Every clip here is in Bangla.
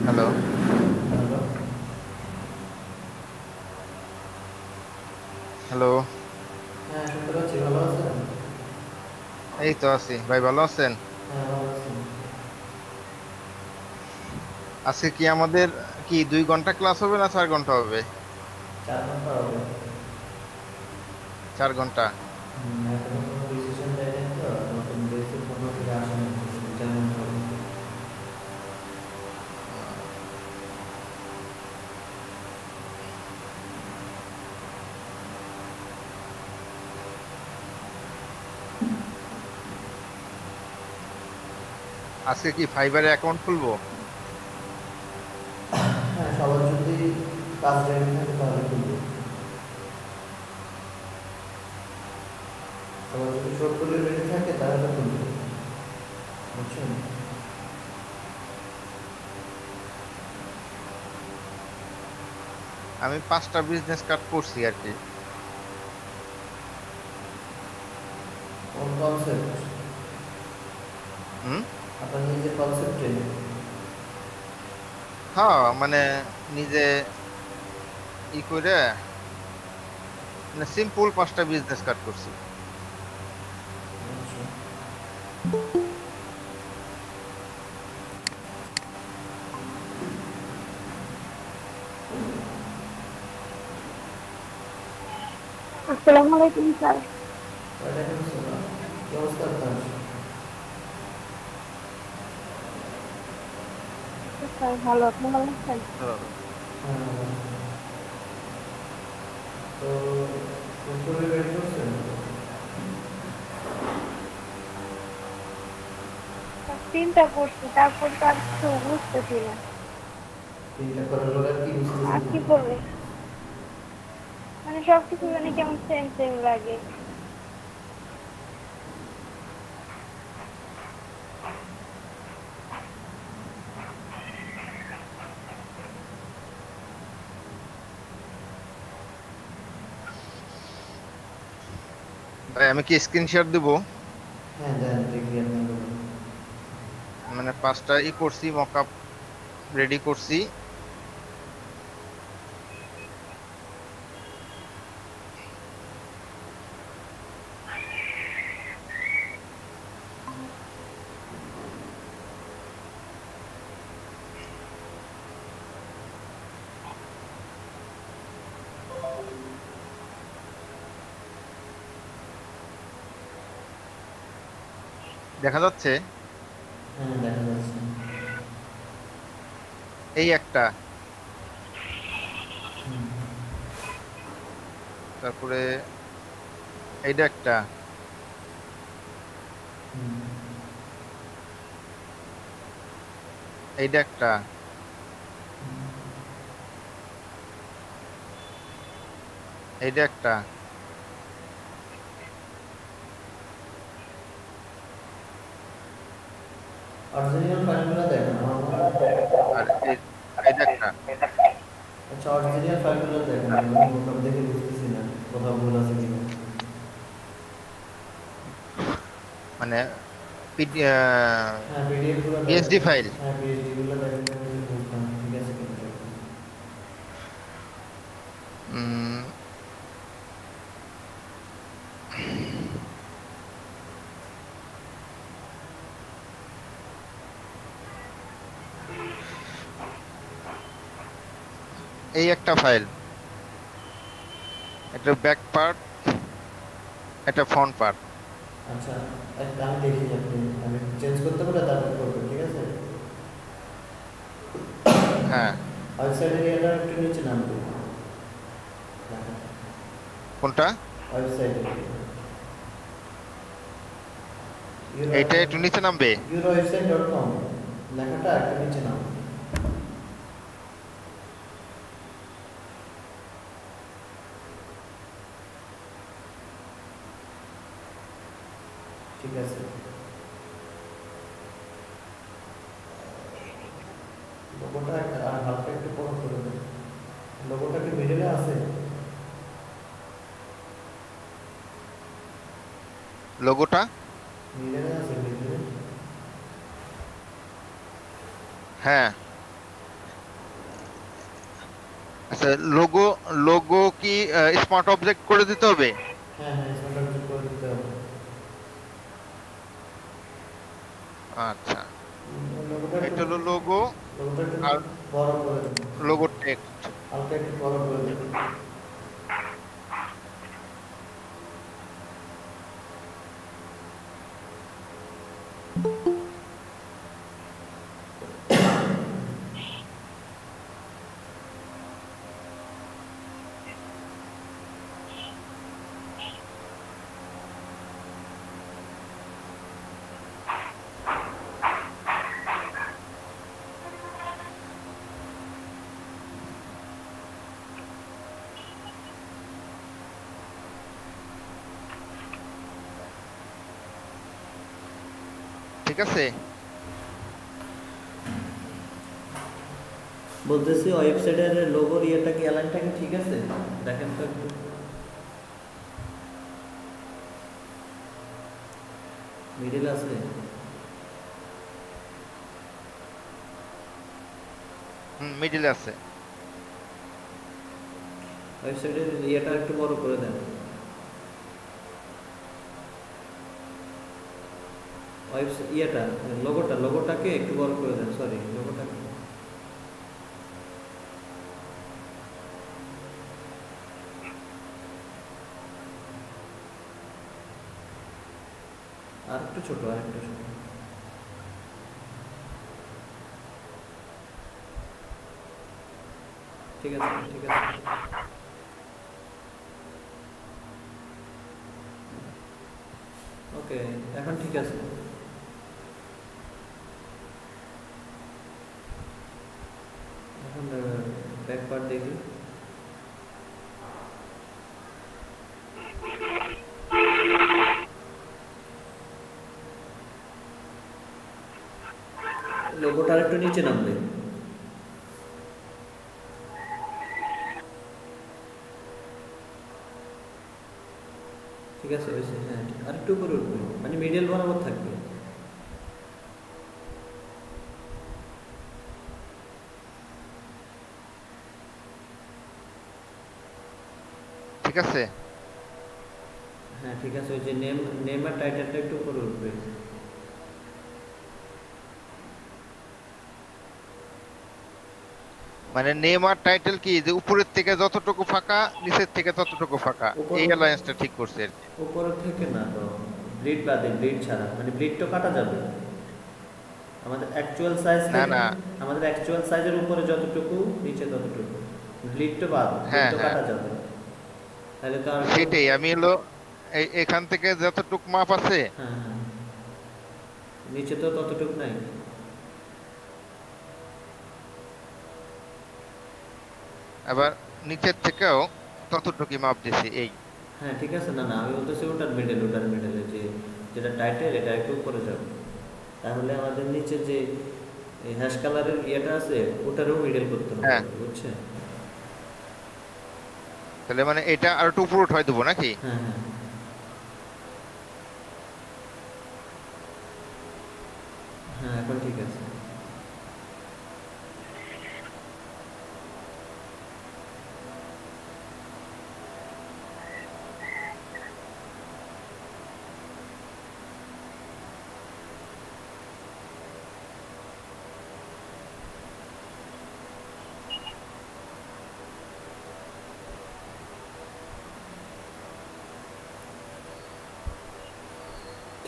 Hello, hello. হ্যালো। হ্যাঁ, শুনতে পাচ্ছি। ভালো আছেন? এই তো আছি ভাই, ভালো আছেন? হ্যাঁ, ভালো আছি। আজকে কি আমাদের 2 ঘন্টা ক্লাস হবে না 4 ঘন্টা হবে? ৪ ঘন্টা হবে। 4 ঘন্টা। এখনো কোনো ডিসিশন দেয় নাই তো। নতুন বেসিক কোনো থেকে আসে নাই। ৪ ঘন্টা হবে। আহ, আজকে কি ফাইবারে অ্যাকাউন্ট খুলবো? হ্যাঁ, সবার যদি কাজ রেডি থাকে তাহলে খুলবো। সবার যদি সবগুলো রেডি থাকে তাহলে খুলবো। বুঝছেন? আমি 5টা বিজনেস কার্ড করছি আর কি। কোন কনসেপ্ট? হুম। আপনার নিজের কনসেপ্টে? হ্যাঁ, মানে নিজে ই করে, মানে সিম্পল 5টা বিজনেস কার্ড করছি। আচ্ছা। আসসালামু আলাইকুম স্যার। কয়টা করছো না? কি অবস্থা আপনার? স্যার ভালো, আপনি ভালো আছেন? হ্যাঁ। হ্যাঁ, ভালো আছি। তো সবগুলো রেডি করছেন? স্যার, চিন্তা করছি, তারপর তো আর কিছু বুঝতেছি না। চিন্তা করার পরে আর কি বুঝতেছেন আর না? কি বলবো, মানে সবকিছু জানি কেমন সেম সেম লাগে। ভাই আমি কি স্ক্রিনশট দিব? হ্যাঁ, দেন দেখি আপনার। মানে 5টা করছি, মকআপ রেডি করছি। দেখা যাচ্ছে? হ্যাঁ, দেখা যাচ্ছে। এই একটা, হুম, তারপরে এইটা একটা, হুম, এইটা একটা, এইটা একটা, অরিজিনাল ফাইলগুলো দেখেন আমার মনে হয়। আর এইটা একটা। আচ্ছা, অরিজিনাল ফাইলগুলো দেখেন, আমি মোটামুটি দেখে বুঝতেছি না কোথাও ভুল আছে কিনা। মানে হ্যাঁ, পিডিএফ গুলো দেখেন। PSD file. হ্যাঁ, পিএইচডি গুলো দেখেন, আমি বুঝতাম ঠিক আছে কিনা দেখেন। এই একটা ফাইল, একটা ব্যাক পার্ট, একটা ফ্রন্ট পার্ট। আচ্ছা, আমি দেখি, আমি চেঞ্জ করতে পারলে তারপর করবেন, ঠিক আছে? হ্যাঁ। ওয়েবসাইটের ইয়েটা একটু নিচে নামবে। কোনটা? ওয়েবসাইটে ইউরো এইটা একটু নিচে নামবে। ইউরোওয়েবসাইট.com লেখাটা একটু নিচে নাম। ঠিক আছে। লোগোটা আর হালকা একটু বড় করে দেন। লোগোটা কি মিডলে আছে? লোগোটা? মিডলে আছে, মিডলে। হ্যাঁ। আচ্ছা, লোগো লোগো কি স্মার্ট অবজেক্ট করে দিতে হবে? হ্যাঁ হ্যাঁ, স্মার্ট অবজেক্ট করে দিতে হবে। আচ্ছা, লোগোটা একটু এটা হলো লোগো লোগোটা একটু আর বড় করে দেন, লোগো টেক্সট। হালকা একটু বড় করে দেন। ঠিক আছে। বলতেছি ওয়েবসাইটের লোগোর ইয়েটা কি অ্যালাইনটা কি ঠিক আছে? দেখেন তো একটু। মিডিল আছে? মিডিলে আছে। ওয়েবসাইটের ইয়েটা একটু বড় করে দেন। ওয়েবসাইট ইয়েটা লোগোটাকে একটু বড় করে দেন, সরি লোগোটাকে। আর একটু ছোট, আর একটু ছোট। ঠিক আছে ঠিক আছে। ওকে, এখন ঠিক আছে। এখন ব্যাক পার্ট দেখি। লোগোটা আর একটু নিচে নামবে। ঠিক আছে হয়েছে, হ্যাঁ আর একটু উপরে উঠবে, মানে মিডিল বরাবর থাকবে। ঠিক আছে। হ্যাঁ ঠিক আছে, ওই যে নেম আর টাইটেলটা একটু উপরে উঠবে। মানে নেম আর টাইটেল কি যে উপরের থেকে যতটুকু ফাঁকা, নিচের থেকে ততটুকু ফাঁকা, উপর এই অ্যালায়েন্সটা ঠিক করছে আর কি। উপরে থেকে না তো, ব্লিড বাদে, ব্লিড ছাড়া, মানে ব্লিড তো কাটা যাবে। আমাদের অ্যাকচুয়াল সাইজ না থেকে, না। আমাদের অ্যাকচুয়াল সাইজের উপরে যতটুকু, নিচে ততটুকু। ব্লিড তো বাদ, ব্লিড হ্যাঁ তো হ্যাঁ, কাটা যাবে। তাহলে তো আর সেটাই আমি হলো এখান থেকে যতটুকু মাপ আছে। হ্যাঁ হ্যাঁ, নিচে তো ততটুকু নাই। আবার নিচের থেকেও ততটুকু মাপ দিছি এই। হ্যাঁ ঠিক আছে, না না আমি বলতেছি ওটার মিডলে যে যেটা টাইটেল এটা একটু উপরে যাবে, তাহলে আমাদের নিচে যে হ্যাশ কালারের ইয়েটা আছে ওটারও মিডল করতে হবে, হ্যাঁ, বুঝছেন? তাহলে মানে এটা আর একটু উপরে উঠাই দেবো নাকি? হ্যাঁ হ্যাঁ হ্যাঁ, এখন ঠিক আছে।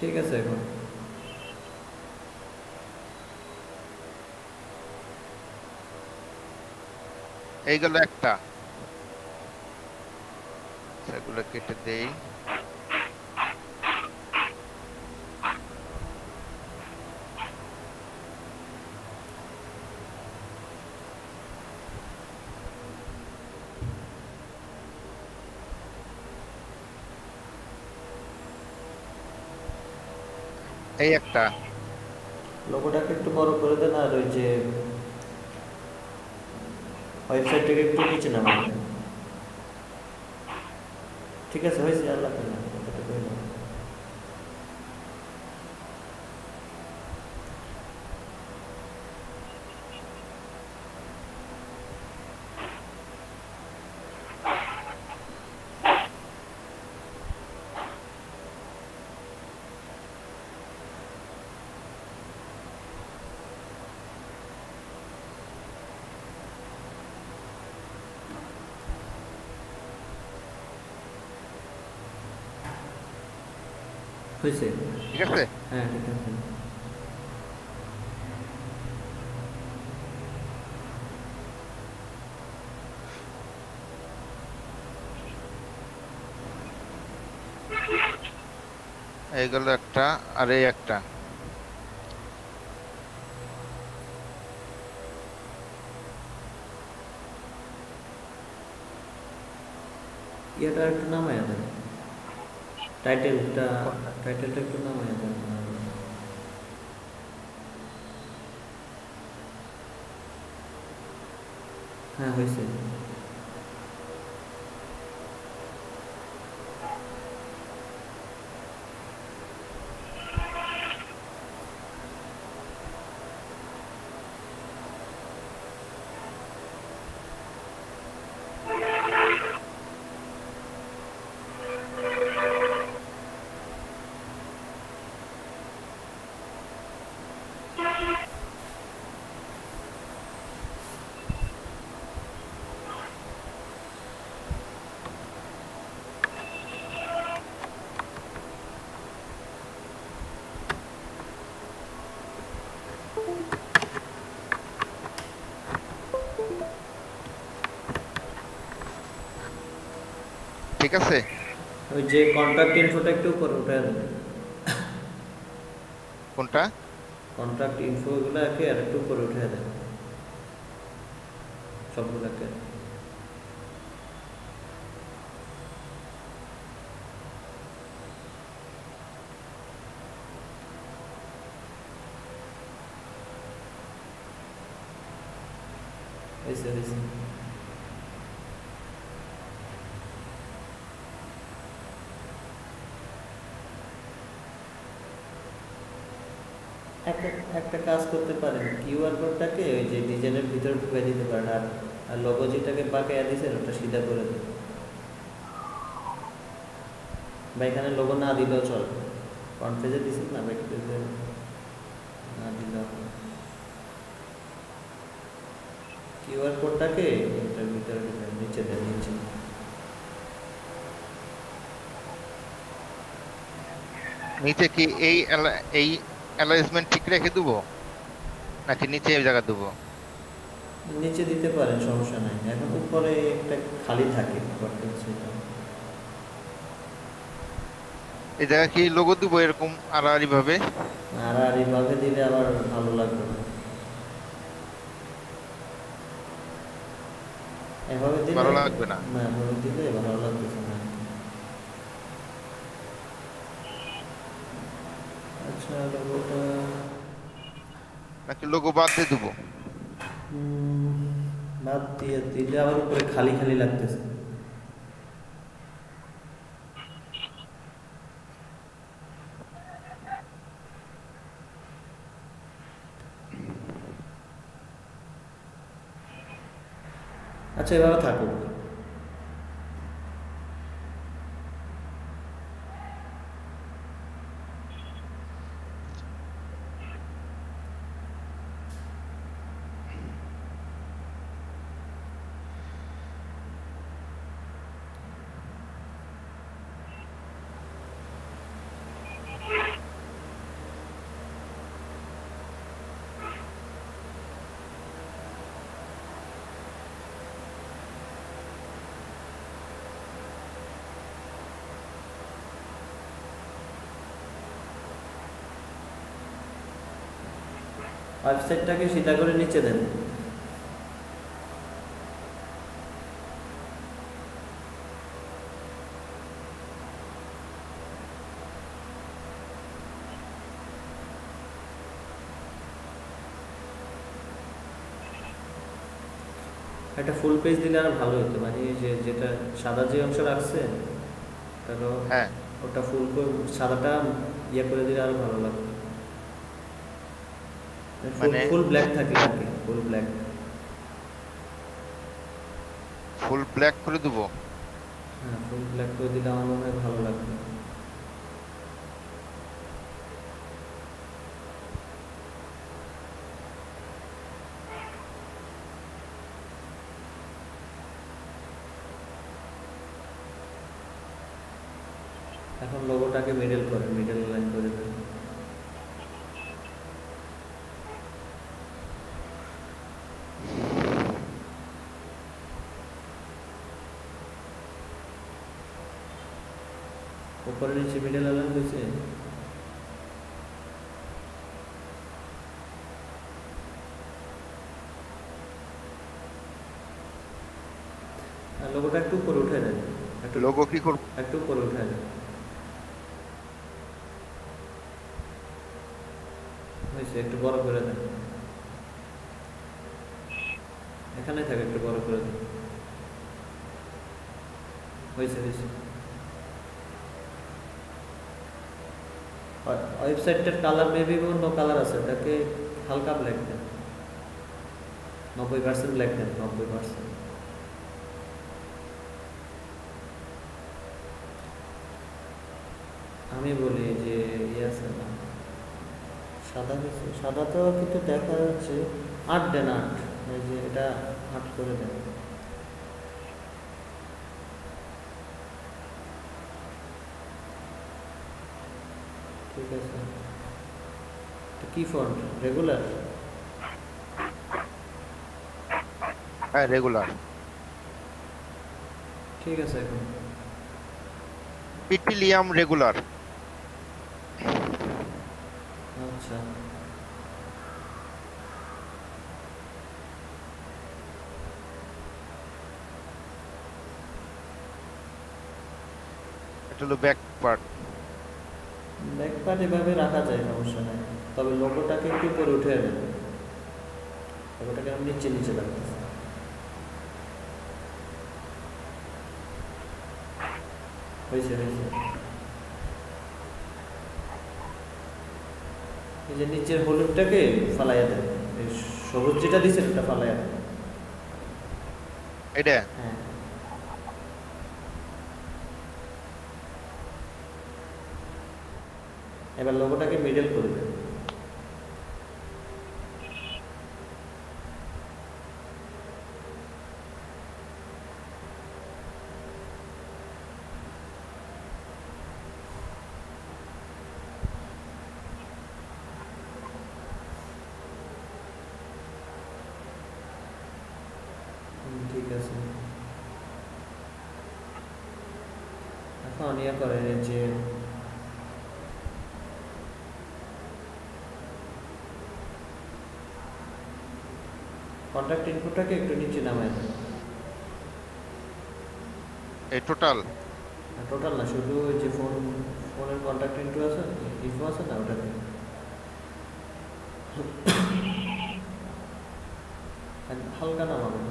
ঠিক আছে এখন। এইগুলো একটা, সেগুলো কেটে দেই। এই একটা। লোগোটাকে একটু বড় করে দেন, আর ওই যে ওয়েবসাইটটাকে একটু নিচে নামাবেন। ঠিক আছে হয়েছে, আল্লাহ হাফেজ। এতটুকু হলো। হয়েছে। ঠিক আছে? হ্যাঁ ঠিক আছে। এইগুলো একটা, আর এই একটা। ইয়েটা একটু নামায় দেন, টাইটেলটা, কোনটা? টাইটেলটা একটু নামায় দেন। হ্যাঁ হয়েছে। ঠিক আছে? ওই যে কন্ট্রাক্ট ইনফোটা একটু উপরে উঠে দেন, কোনটা? কন্ট্রাক্ট ইনফোগুলোকে আর একটু উপরে উঠে দেন সবগুলোকে। হয়েছে হয়েছে। একটা একটা কাজ করতে পারেন, কিউআর কোডটাকে ওই যে ডিজাইনের ভিতরে ঢুকে দিতে পারেন, আর আর লোগো যেটাকে বাঁকাইয়া দিয়েছেন ওটা সিধা করে দেন, বা এখানে লোগো না দিলেও চলে। ফ্রন্ট পেজে দিয়েছেন না, ব্যাক পেজে না দিলেও। কিউআর কোডটাকে এটার ভিতরে ঢুকান, নিচে দেন, নিচে। নিচে কি এই অ্যালাইনমেন্ট ঠিক রেখে দেবো, নাকি নিচে এই জায়গা দেবো? নিচে দিতে পারেন, সমস্যা নাই। এখন উপরে একটা খালি থাকে, করতে হচ্ছে এটা। এই জায়গা কি লোগো দেবো এরকম আড়াআড়ি ভাবে? আর এইভাবে দিলে আবার ভালো লাগবে না। এভাবে দিলে ভালো লাগবে না? না, এভাবে দিলে ভালো লাগতেছে না। আচ্ছা লোগোটা নাকি লোগো বাদ দিয়ে দেবো? বাদ দিয়ে দিলে আবার উপরে খালি খালি লাগতেছে। আচ্ছা এভাবে থাকুক। ওয়েবসাইটটাকে সিধা করে নিচে দেন। একটা ফুল পেজ দিলে আরো ভালো হতো, মানে এই যে যেটা সাদা যে অংশ রাখছে ওটাকে, হ্যাঁ, ওটা ফুল করে সাদাটা ইয়ে করে দিলে আরো ভালো লাগতো। ফুল মানে ফুল ব্ল্যাক থাকে আর কি, ফুল ব্ল্যাক। ফুল ব্ল্যাক করে দেবো? হ্যাঁ ফুল ব্ল্যাক করে দিলে আমার মনে হয় ভালো লাগবে। এখন লোগোটাকে মিডল লাইন করে দেন। উপরে নিচে মিডল লাইন হয়েছে। লোগোটা একটু উপরে উঠে দেন, একটু লোগো কি করব? একটু উপরে উঠে দেন। হয়েছে, একটু বড় করে দেন। এখানে থাকে, একটু বড় করে দেন। হয়েছে। ওয়েবসাইটটার কালার মেবি অন্য কালার আছে, ওটাকে হালকা ব্ল্যাক দেন, 90% ব্ল্যাক দেন, 90%। আমি বলি যে ইয়ে আছে না, সাদা তো কিন্তু দেখা যাচ্ছে। 8 দেন, 8, এই যে এটা 8 করে দেন। ঠিক আছে। কি ফন্ট? রেগুলার? হ্যাঁ, রেগুলার। ঠিক আছে। এখন পিটিলিয়াম রেগুলার। আচ্ছা, এটা হলো ব্যাক পার্ট। ব্যাকপার্ট এভাবে রাখা যায়, সমস্যা নেই। তবে লোগোটাকে একটু উপরে উঠে দেন, লোগোটাকে আমি নিচে রাখতেছি। হয়েছে। এই যে নিচের হলুদটাকে ফালাইয়া দেন, এই সবুজ যেটা দিচ্ছেন ওটা ফালাইয়া দেন। এটা হ্যাঁ, এবার লোগোটাকে মিডল করে দেন। ঠিক আছে। এখন ইয়ে করেন যে কন্ট্যাক্ট ইনপুটটাকে একটু নিচে নামায় দেন। এই টোটাল টোটাল না, শুধু ওই যে ফোনের কন্ট্যাক্ট ইনফো আছে না, ওটাকে হালকা নামাবেন।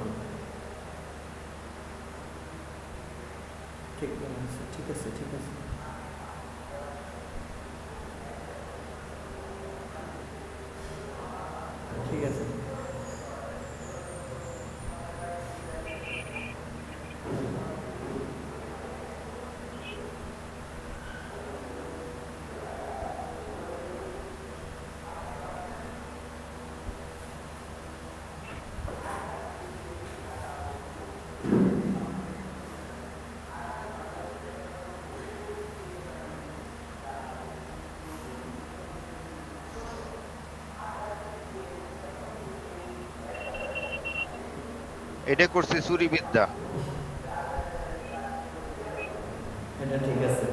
ঠিক আছে। ঠিক আছে। এটা করছে চুরি বিদ্যা। এটা ঠিক আছে।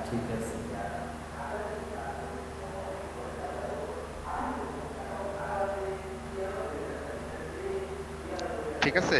ঠিক আছে। ঠিক আছে।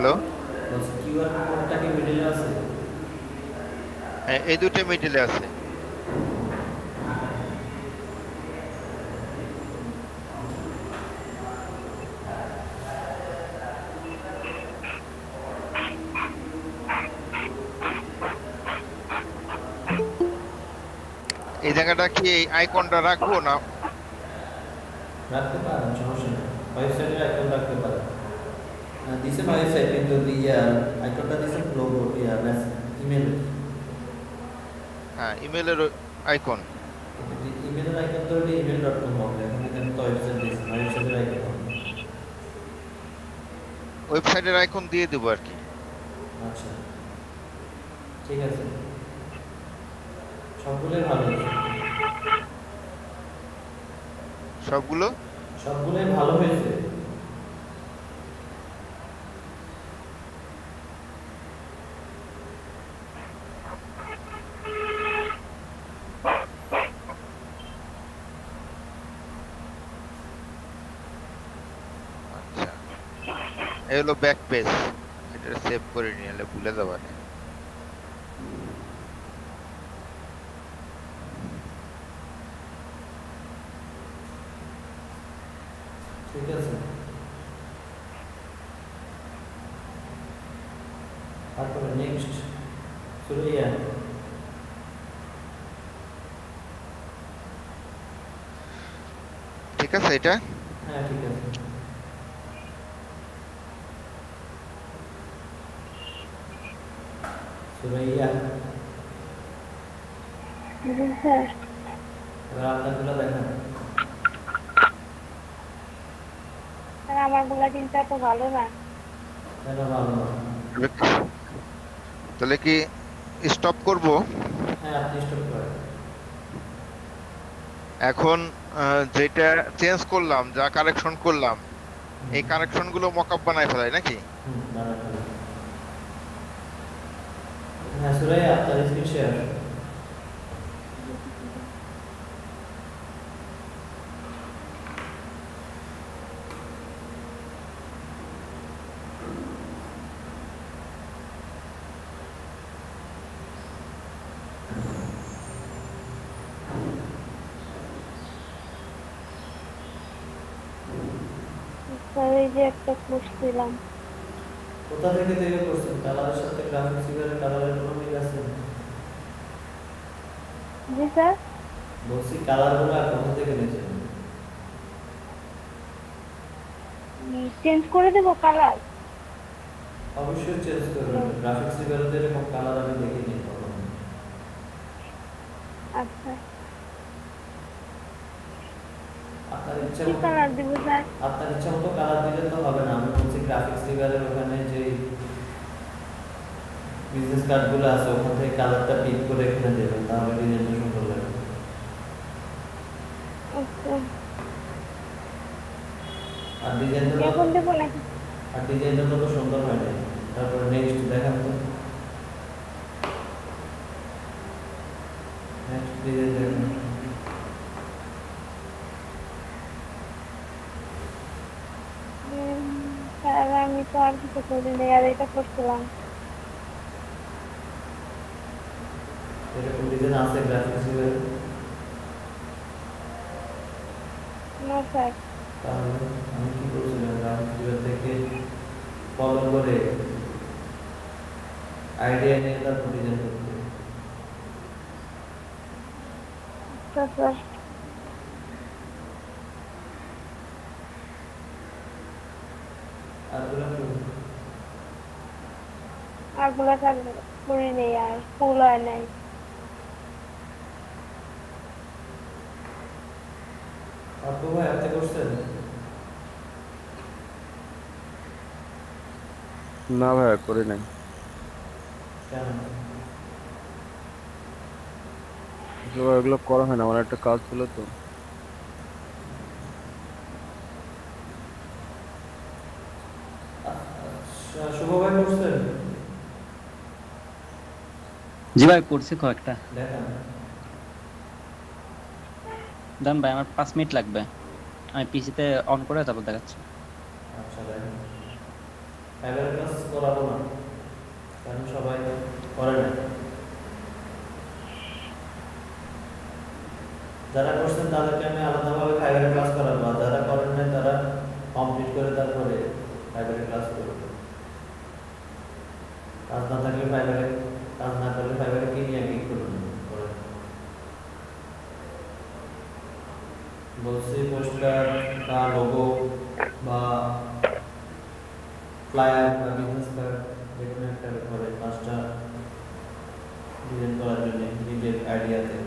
হ্যালো, কিউআর কোডটা কি মিডলে আছে? হ্যাঁ, এই দুটো মিডিলে আছে। এই জায়গাটা কি এই আইকনটা রাখবো না? রাখতে পারেন, সমস্যা নেই। ওয়েবসাইটের আইকন রাখতে পারেন। দিছে ওয়েবসাইট কিন্তু ইয়া আইকনটা দিছে লোগো ইয়া মেসেজ ইমেল। হ্যাঁ, ইমেলের আইকন। ইমেলের আইকন তো email.com হবে। এখন এখানে তো ওয়েবসাইট দিছে, ওয়েবসাইটের আইকন হবে। ওয়েবসাইটের আইকন দিয়ে দেবো আর কি। আচ্ছা, ঠিক আছে। সবগুলোই ভালো হয়েছে। সবগুলো সবগুলোই ভালো হয়েছে। আচ্ছা, এই হলো ব্যাক পেজ। এটা সেভ করে নিলে ভুলে যাবা না। ঠিক আছে, তারপরে নেক্সট সুরাইয়া। ঠিক আছে এটা। হ্যাঁ ঠিক আছে। সুরাইয়া, জি স্যার। এবার আপনারগুলো দেখেন। স্যার আমারগুলা কিন্তু এত ভালো না। এটা ভালো না। তাহলে কি স্টপ করব? হ্যাঁ আপনি স্টপ করেন। এখন যেটা চেঞ্জ করলাম, যা কারেকশন করলাম, এই হুম, কারেকশন গুলো মকআপ বানায় ফেলাই নাকি? দাঁড়ান দাঁড়ান। হ্যাঁ সুরাইয়া, আপনার স্ক্রিন শেয়ার। স্যার এই যে একটা পোস্ট দিলাম। কোথা থেকে তৈরি করছেন? কালারের সাথে গ্রাফিক্স ডিজাইনের কালারের কোনো মিল আছে? জি স্যার। বলছি কালারগুলো কোথা থেকে নিয়েছেন? চেঞ্জ করে দেবো কালার? অবশ্যই চেঞ্জ করবেন। গ্রাফিক্স ডিজাইনের এরকম কালার আমি দেখিনি কখনো। আচ্ছা, আপনার ইচ্ছা কি মতো, কালার দিব স্যার? আপনার ইচ্ছা মতো কালার দিলে তো হবে না। আমি বলছি গ্রাফিক্স ডিজাইনের ওখানে যে বিজনেস কার্ডগুলো আছে ওখান থেকে কালারটা পিক করে এখানে দেবেন, তাহলে ডিজাইনটা সুন্দর লাগবে। আচ্ছা, আর ডিজাইনটা এখন দেবো নাকি? আর ডিজাইনটা তো সুন্দর হয় না। তারপর নেক্সট দেখান তো, নেক্সট ডিজাইন দেখুন। স্যার আমি তো আর কিছু করিনি, আর এটা করছিলাম। এরকম ডিজাইন আছে গ্রাফিক্স ডিজাইন? না স্যার। তাহলে আমি কি করছিলাম, গ্রাফিক্স ডিজাইন থেকে ফলো করে আইডিয়া নিয়ে তারপর ডিজাইন করতে। আচ্ছা স্যার। আর ওগুলো কি? আরগুলা স্যার করিনি, আর ফুল হয় নাই। আপু ভাই আপনি করছেন? না ভাইয়া করি নাই। কেন? এগুলো করা হয় না, আমার একটা কাজ ছিল তো। আচ্ছা, শুভ ভাই করছেন? জি ভাই করছি কয়েকটা। দেখান। দাম ভাই আমার 5 মিনিট লাগবে, আমি পিসিতে অন করে তারপর দেখাচ্ছি। আচ্ছা দেখেন, ফাইবার ক্লাস করাবো না কারণ সবাই করে না। যারা করছেন তাদেরকে আমি আলাদাভাবে ফাইবারে ক্লাস করাবো, আর যারা করেন নাই তারা কমপ্লিট করে তারপরে ফাইবারে ক্লাস করবে। কাজ না থাকলে ফাইবারে, কাজ না করলে ফাইবারে কি নিয়ে কি করবেন করেন। বলছি পোস্টার বা লোগো বা ফ্লায়ার বা বিজনেস কার্ড যে কোনো একটা ব্যাপারে কাজটা ডিজাইন করার জন্য নিজের আইডিয়াতে।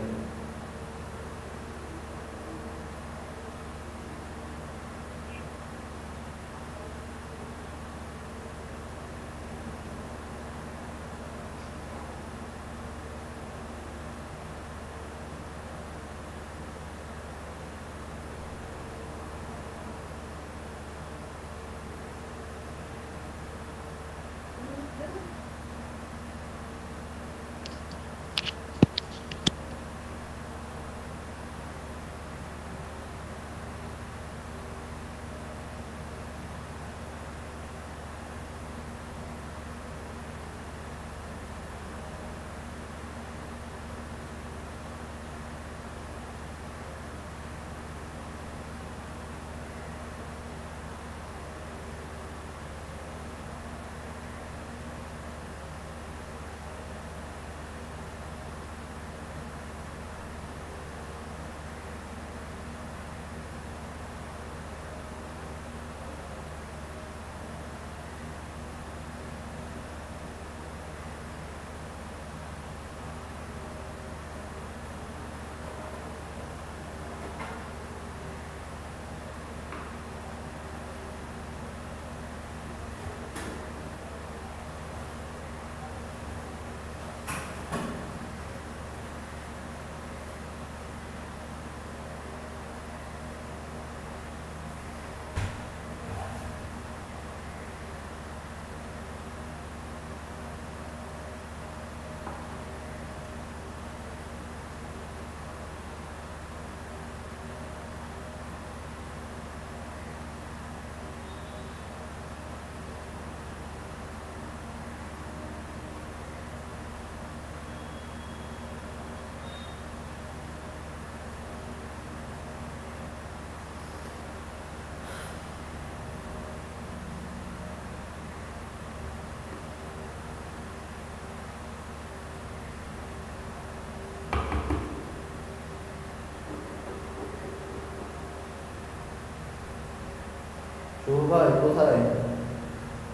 শুভ ভাই কোথায়?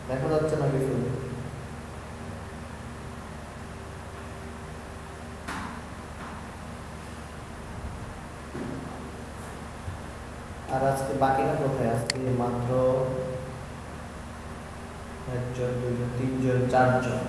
দেখা যাচ্ছে না কিছু। আর আজকে বাকিরা কোথায়? আজকে মাত্র একজন, দুজন, তিনজন, চারজন।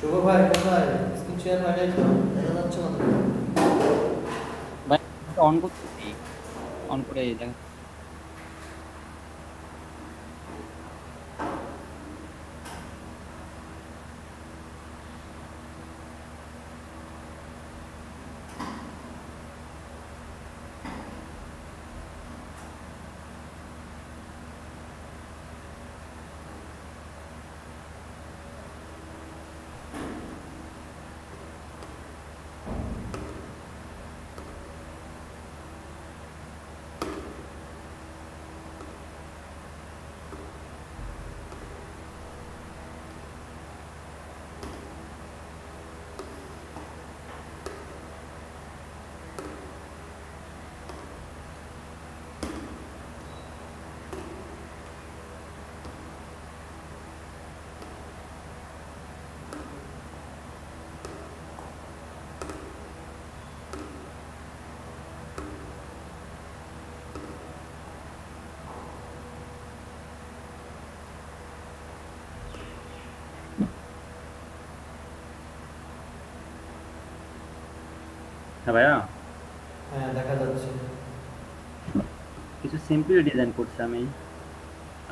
শুভ ভাই কোথায়? স্ক্রিন শেয়ার হয় নাই তো, দেখা যাচ্ছে না তো। ভাই অন করতেছি, অন করে দেখা। হ্যাঁ ভাইয়া, হ্যাঁ দেখা যাচ্ছে। কিছু সিম্পল ডিজাইন করছি আমি।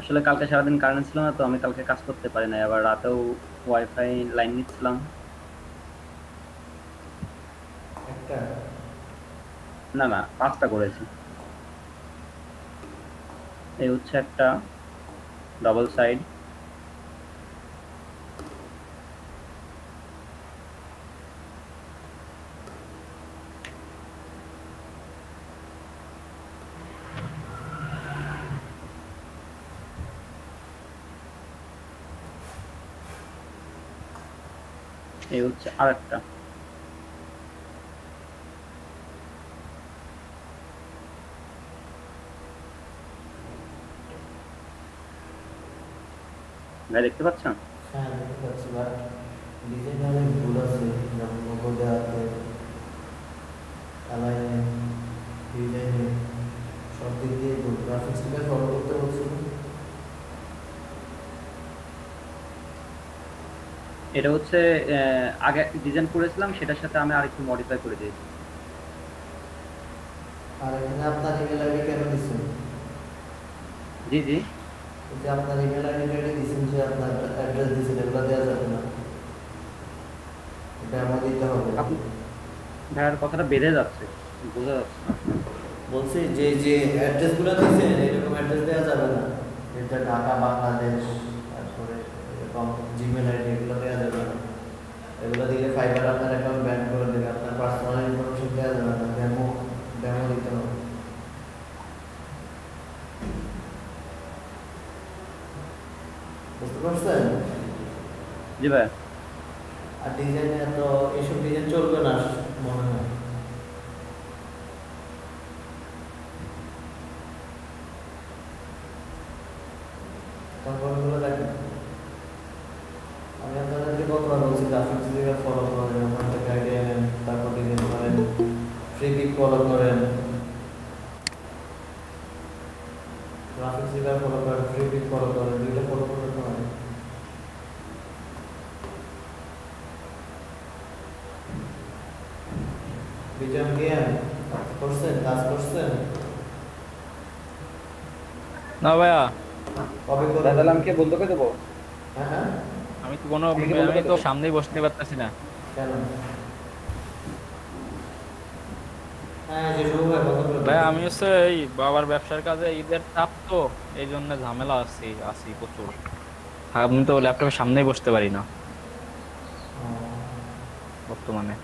আসলে কালকে সারাদিন কারেন্ট ছিল না, তো আমি কালকে কাজ করতে পারি না, আবার রাতেও ওয়াইফাই লাইন নিচ্ছিলাম। একটা না না, 5টা করেছি। এই হচ্ছে একটা ডাবল সাইড। এই হচ্ছে আরেকটা। ভাই দেখতে পাচ্ছেন? হ্যাঁ দেখতে পাচ্ছি, বাট ডিজাইনে অনেক ভুল আছে, যেমন লোগো দেওয়াতে, অ্যালাইনমেন্ট, ডিজাইনে সব দিক দিয়ে ভুল। গ্রাফিক্সটা ফলো করতে বলছিল। এটা হচ্ছে আগে ডিজাইন করেছিলাম, সেটার সাথে আমি আরেকটু মডিফাই করে দিয়েছি। আর এখানে আপনার ইমেল আইডি কেন দিচ্ছেন? জি জি। এই যে আপনার ইমেল আইডি দিচ্ছেন, যে আপনার অ্যাড্রেস দিচ্ছেন, এগুলো দেওয়া যাবে না, এটা আমার দিতে হবে। আপনি ভাইয়ার কথাটা বেড়ে যাচ্ছে, বোঝা যাচ্ছে না। বলছি যে যে অ্যাড্রেসগুলো দিচ্ছেন, এরকম অ্যাড্রেস দেওয়া যাবে না। এটা ঢাকা, বাংলাদেশ, তারপরে এরকম জিমেল আইডি, এগুলো দেওয়া যাবে না। এগুলো দিলে ফাইবার আপনার অ্যাকাউন্ট ব্যান করে দেবে, আপনার পার্সোনাল ইনফরমেশন দেওয়া যাবে না, ডেমো ডেমো দিতে হবে। বুঝতে পারছেন? জি ভাই। আর ডিজাইনে তো এইসব ডিজাইন চলবে না মনে হয়। তারপরগুলো দেখেন, আমি আপনাদেরকে কতবার বলছি গ্রাফিক্স দিকে ফলো করেন, ওখান থেকে আইডিয়া নেন, তারপর ডিজাইন করেন, ফ্রি পিক ফলো করেন, গ্রাফিক্স দিকে ফলো করেন, ফ্রি পিক ফলো করেন, দুইটা ফলো করতে হয়। বিজয় জ্ঞান করছেন, কাজ করছেন? না ভাইয়া, কবে করবেন? তাহলে আমি কি বন্ধ করে দেবো? হ্যাঁ হ্যাঁ, আমি তো সামনেই বসতে পারতেছি না। কেন? হ্যাঁ যে শুরু হয় বন্ধ করে ভাই দেবেন। আমি হচ্ছে এই বাবার ব্যবসার কাজে ঈদের চাপ, তো এই জন্য ঝামেলা আছি আছি প্রচুর। আমি তো ল্যাপটপের সামনেই বসতে পারি না বর্তমানে।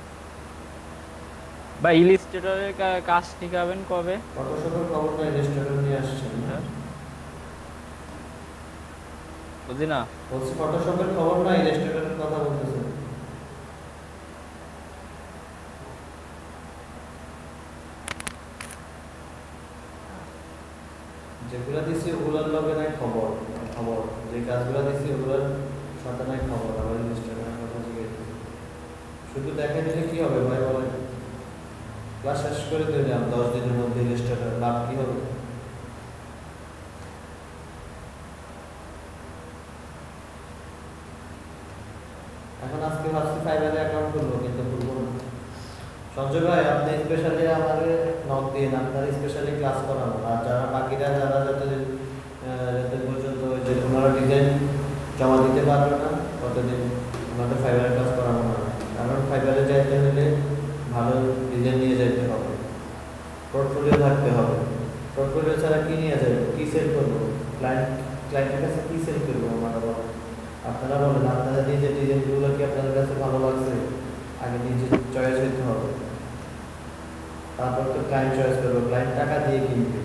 ভাই ইলিস্ট্রেটরের কাজ শিখাবেন কবে? ফটোশপের খবর নাই, রেস্টুরেন্ট নিয়ে আসছেন না? বুঝি না। বলছি ফটোশপের খবর নাই, রেস্টুরেন্টের কথা বলতেছেন। যেগুলো দিছি ওগুলোর লগে নাই খবর, খবর যে কাজগুলো দিছি ওগুলোর সাথে নাই খবর, আবার রেস্টুরেন্টের কথা জিজ্ঞেস। শুধু দেখে দিলে কি হবে ভাই বলেন? ক্লাস শেষ করে দিলাম 10 দিনের মধ্যে, রেস্টুরেন্টের লাভ কি হবে? এখন আজকে ভাবছি ফাইবারে অ্যাকাউন্ট খুলবো, কিন্তু খুলবো না। সঞ্জয় ভাই আপনি স্পেশালি আমাদের নক দিয়ে আপনার স্পেশালি ক্লাস করানো, আর যারা বাকিরা যারা যাতে যাতে পর্যন্ত ওই যে ওনারা ডিজাইন জমা দিতে পারবে না ততদিন ওনাদের ফাইবারে ক্লাস করানো না। কারণ ফাইবারে যাইতে হলে ভালো ডিজাইন নিয়ে যাইতে হবে, পোর্টফোলিও থাকতে হবে। পোর্টফোলিও ছাড়া কি নিয়ে যাবে, কি সেল করবো, ক্লায়েন্টের কাছে কি সেল করবো? আমরা বলেন, আপনারা বলেন, আপনাদের নিজের ডিজাইনগুলো কি আপনাদের কাছে ভালো লাগছে? আগে নিজে চয়েস হইতে হবে, তারপর তো ক্লায়েন্ট চয়েস করবো। ক্লায়েন্ট টাকা দিয়ে কিনবে,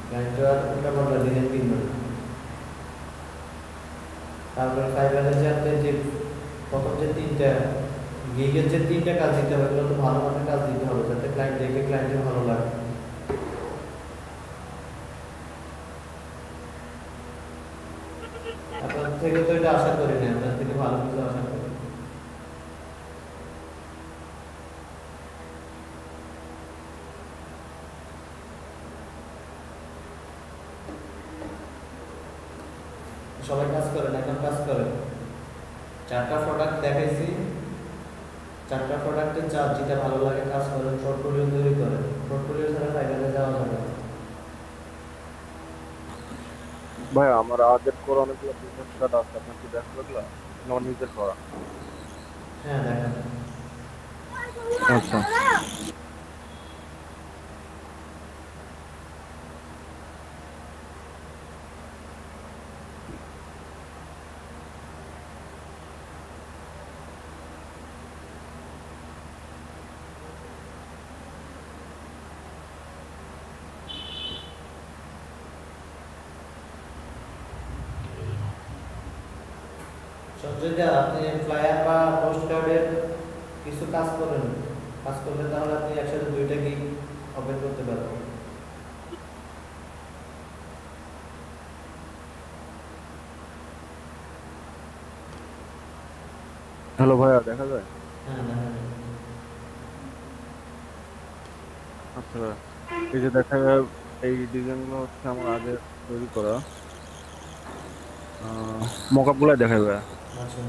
ক্লায়েন্ট তো আর উল্টা পাল্টা ডিজাইন কিনবে না। তারপরে ফাইবারে যে আপনি যে প্রথম যে 3টা গিগের যে 3টা কাজ দিতে হবে, এগুলো তো ভালো মানের কাজ দিতে হবে, যাতে ক্লায়েন্ট দেখে ক্লায়েন্টের ভালো লাগে। আপনার থেকে তো এটা আশা করি না, আপনার থেকে ভালো কিছু আশা করি। সবাই কাজ করেন, এখন কাজ করেন। 4টা প্রোডাক্ট দেখাইছি, 4টা প্রোডাক্টের চার্জ যেটা ভালো লাগে কাজ করেন, পোর্টফোলিও তৈরি করেন। পোর্টফোলিও ছাড়া ফাইবারে যাওয়া যাবে না। ভাই আমার আগের করা অনেকগুলো বিজনেস কার্ড আছে, আপনার কি দেখা লাগলো? আমার নিজের করা। হ্যাঁ দেখেন। আচ্ছা সঞ্জয় দা, আপনি ফ্লায়ার বা পোস্ট কার্ডের কিছু কাজ করেন, কাজ করলে তাহলে আপনি একসাথে 2টা গিগ ওপেন করতে পারবেন। হ্যালো ভাইয়া, দেখা যায়? হ্যাঁ দেখেন। আচ্ছা ভাইয়া, এই যে দেখা যায় এই ডিজাইনগুলো হচ্ছে আমার আগে তৈরি করা মকআপ গুলাই দেখা যায়। আচ্ছা,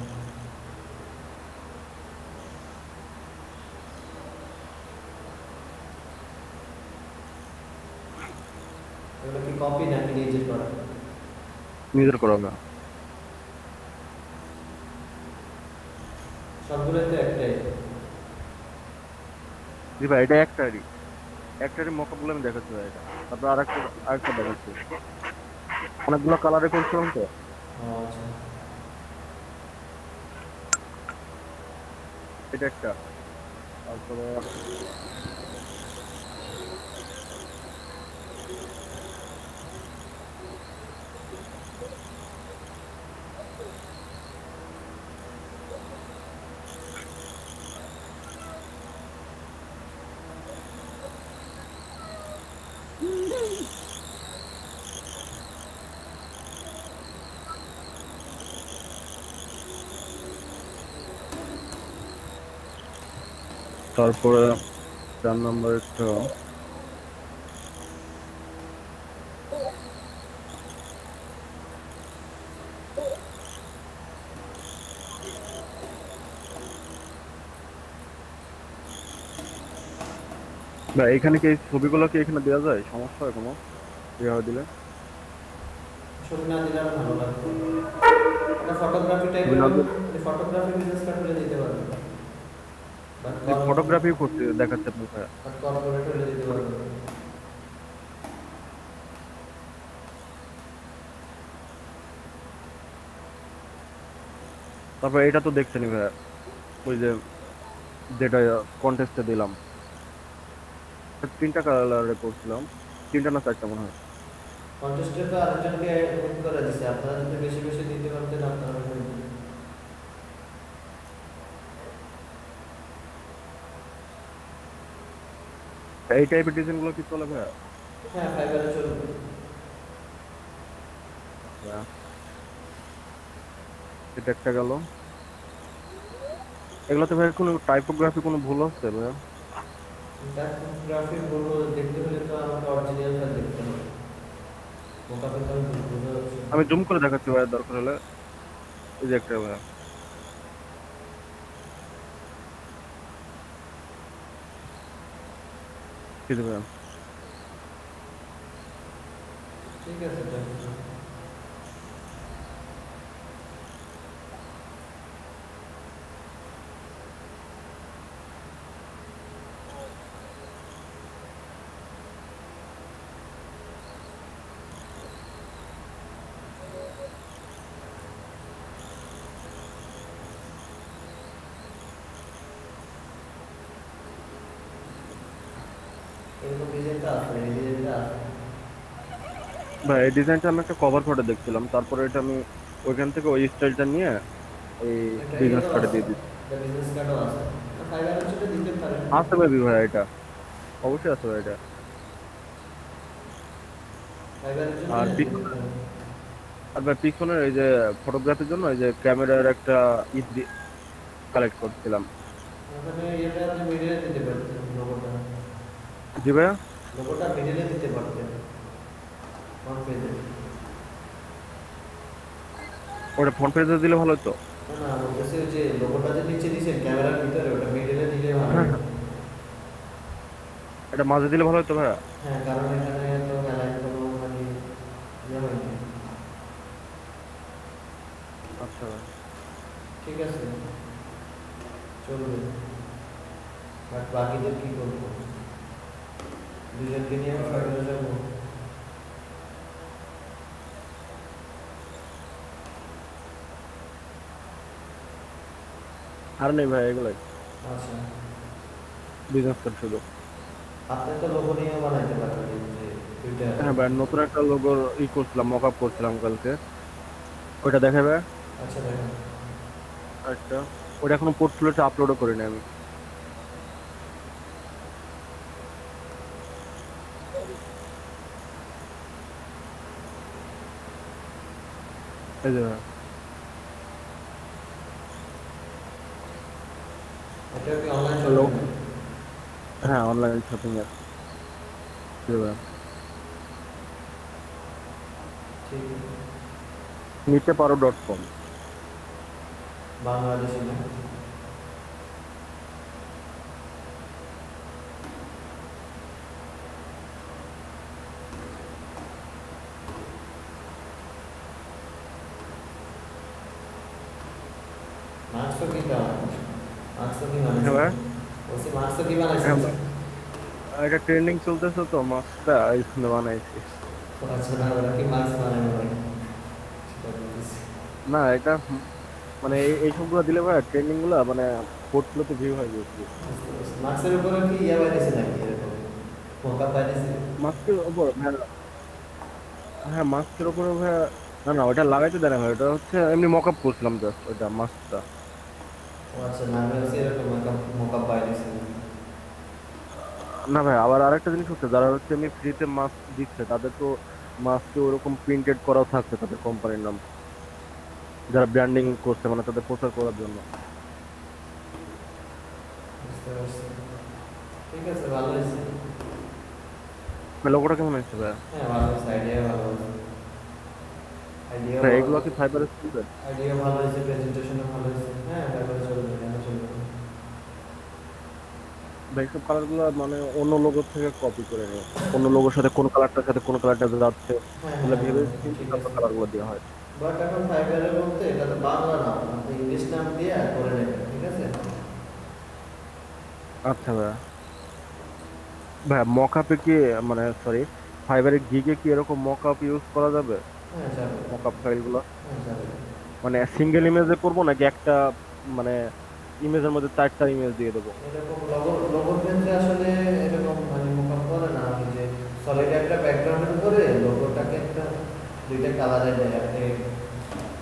এগুলো কি কপি নাকি নিজের করা? নিজের করা ভাইয়া। সবগুলোই তো একটাই। জি ভাই, এটা একটারই মকআপ গুলো আমি দেখাচ্ছি ভাই। এটা তারপর আরেকটা দেখাচ্ছি। অনেকগুলো কালারে করছিলাম তো। ও আচ্ছা। এটা একটা, তারপরে তারপরে 4 নম্বর একটা। না, এখানে কি এই ছবিগুলো কি এখানে দেওয়া যায়? সমস্যা হয় কোনো এভাবে দিলে? ছবি না দিলে আরো ভালো লাগবে। এটা ফটোগ্রাফি ছবি টাইপের, না দিলে ফটোগ্রাফি বিজনেস কার্ড হলে দিতে পারবেন, বাট ফটোগ্রাফি করতে দেখাচ্ছে আপনার ভাইয়া। কর্পোরেট হলে দিতে পারবেন। তারপর এটা তো দেখছেনই ভাইয়া, ওই যে যেটা কন্টেস্টে দিলাম, 3টা কালারে করছিলাম, 3টা না 4টা মনে হয়। কন্টেস্টে তো আরেকজনকে এড করে দিছে, আপনারা যদি বেশি বেশি দিতে পারতেন আপনারা হয়তো। এই টাইপের ডিজাইন গুলো কি চলে ভাইয়া? হ্যাঁ ফাইবারে চলবে। আচ্ছা, এটা একটা গেল। এগুলোতে ভাই কোনো টাইপোগ্রাফি কোনো ভুল আছে ভাইয়া? টাইপোগ্রাফি বলবো দেখতে হলে তো আমাকে অরিজিনালটা দেখতে হবে, মোকাবিলা তো আমি বুঝতে পারছি। আমি জুম করে দেখাচ্ছি ভাইয়া দরকার হলে। এই যে একটা ভাইয়া। ঠিক আছে ভাইয়া। ঠিক আছে দেখুন। এরকম ডিজাইনটা আছে, এই ডিজাইনটা আছে। ভাই এই ডিজাইনটা আমি একটা কভার ফটো দেখছিলাম, তারপরে এটা আমি ওইখান থেকে ওই স্টাইলটা নিয়ে এই এটা বিজনেস ইয়েরও কার্ডে আছে, দিয়ে দিচ্ছি। এটা বিজনেস কার্ডও আছে। ফাইবারে চলে দিতে পারেন। আছে ভাবি ভাইয়া, এটা অবশ্যই আছে ভাই এটা। ফাইবারের জন্য আর দিতে পারেন। আর ভাই পিছনের এই যে ফটোগ্রাফির জন্য এই যে ক্যামেরার একটা কালেক্ট করছিলাম। ওখানে এটা আপনি মিডিলে দিতে পারতেন লোগোটা, জি ভাইয়া। লোগোটা মিডিলে দিতে পারতেন ফ্রন্ট পেজে। ওটা ফ্রন্ট পেজে দিলে ভালো হতো। না না বলতেছি ওই যে লোগোটা যে নিচে দিয়েছেন ক্যামেরার ভিতরে ওটা মিডলে দিলে ভালো হ্যাঁ হয়। হ্যাঁ, এটা মাঝে দিলে ভালো হতো ভাইয়া। হ্যাঁ কারণ এখানে তো অ্যালাইন কোনো মানে ইয়ে হয়নি। আচ্ছা ভাই। ঠিক আছে চলবে, বাট বাকিদের কি করবো? দুজনকে নিয়ে আমি ফাইনালে যাবো। আর নেই ভাই, এগুলাই আচ্ছা বিজনেস কার্ড শুধু। আপনি তো লোগো নিয়েও বানাইতে পারবেন যে টুইটার। হ্যাঁ ভাই, নতুন একটা লোগোর করছিলাম, মক আপ করছিলাম কালকে, ওইটা দেখাবে আচ্ছা দেখেন একটা। ওটা এখনো পোর্টফোলিওতে আপলোডও করিনি আমি। এই যে ভাই, এটা কি অনলাইন চলবে? হ্যাঁ অনলাইন শপিং এর। এই যে ভাই, ঠিক নিতে পারো .com। বাংলাদেশি না? মার্কস কি মার্কস কি হ্যাঁ বানাইছে? ভাই, বলছি মার্কস কি বানাইছে? হ্যাঁ ভাই, এটা ট্রেন্ডিং চলতেছে তো মাস্কটা, এই জন্য বানাইছি। আচ্ছা না ওরা কি মার্কস বানায় না ভাই? সেটা বলতেছি। না এটা মানে এই সবগুলো দিলে ভাই, ট্রেন্ডিং গুলো মানে পোর্টফোলিওতে ভিউ হয় বেশি। মার্কসের উপরে কি ইয়া বানাইছে নাকি এরকম? মোকা বানাইছে? মাস্কের উপর হ্যাঁ, হ্যাঁ মাস্কের উপরে ভাই, না না ওটা লাগাইতে দেয় না ভাই, ওটা হচ্ছে এমনি মক আপ করছিলাম জাস্ট ওইটা মাস্কটা। ও আচ্ছা না আমি হচ্ছে এরকম মোকা বানাইছে। না ভাই, আবার আরেকটা জিনিস হচ্ছে, যারা হচ্ছে এমনি ফ্রিতে মাস্ক দিচ্ছে তাদের তো মাস্কে ওরকম প্রিন্টেড করাও থাকছে তাদের কোম্পানির নাম, যারা ব্র্যান্ডিং করছে মানে তাদের প্রচার করার জন্য। বুঝতে পারছি। ঠিক আছে ভালো হয়েছে। লোগোটা কেমন হয়েছে ভাই? হ্যাঁ ভালো হয়েছে, আইডিয়া ভালো হয়েছে। আইডিয়া ভাই ভালো, এগুলো কি ফাইবারে চলবে? আইডিয়া ভালো হয়েছে, প্রেজেন্টেশনও ভালো হয়েছে। হ্যাঁ তারপরে চলবে, কেন চলবে না? ভাই সব কালার গুলো মানে অন্য লোগো থেকে কপি করে নিও, অন্য লোগোর সাথে কোন কালারটার সাথে কোন কালারটা যাচ্ছে হ্যাঁ এগুলো হ্যাঁ ভেবে হ্যাঁ, চিন্তে ঠিক তারপর আছে। কালার গুলো দেওয়া হয়। বাট এখন ফাইবারের মধ্যে এটা তো বাংলা নাম, আপনি ইংলিশ নাম দিয়ে করে নেবেন, ঠিক আছে? আচ্ছা ভাই, ভাই মক আপে কি মানে সরি ফাইবারে গিগে কি এরকম মক আপ ইউজ করা যাবে? হ্যাঁ যাবে, মক আপ ফাইল গুলো হ্যাঁ যাবে। মানে সিঙ্গেল ইমেজে করবো নাকি একটা মানে ইমেজের মধ্যে 4টা ইমেজ দিয়ে দেবো? এরকম লোগোর ক্ষেত্রে আসলে এরকম মানে মোকাপ করে না, আমি যে সলিড একটা ব্যাকগ্রাউন্ডের উপরে লোগোটাকে একটা দুইটা কালারে দেয়। আপনি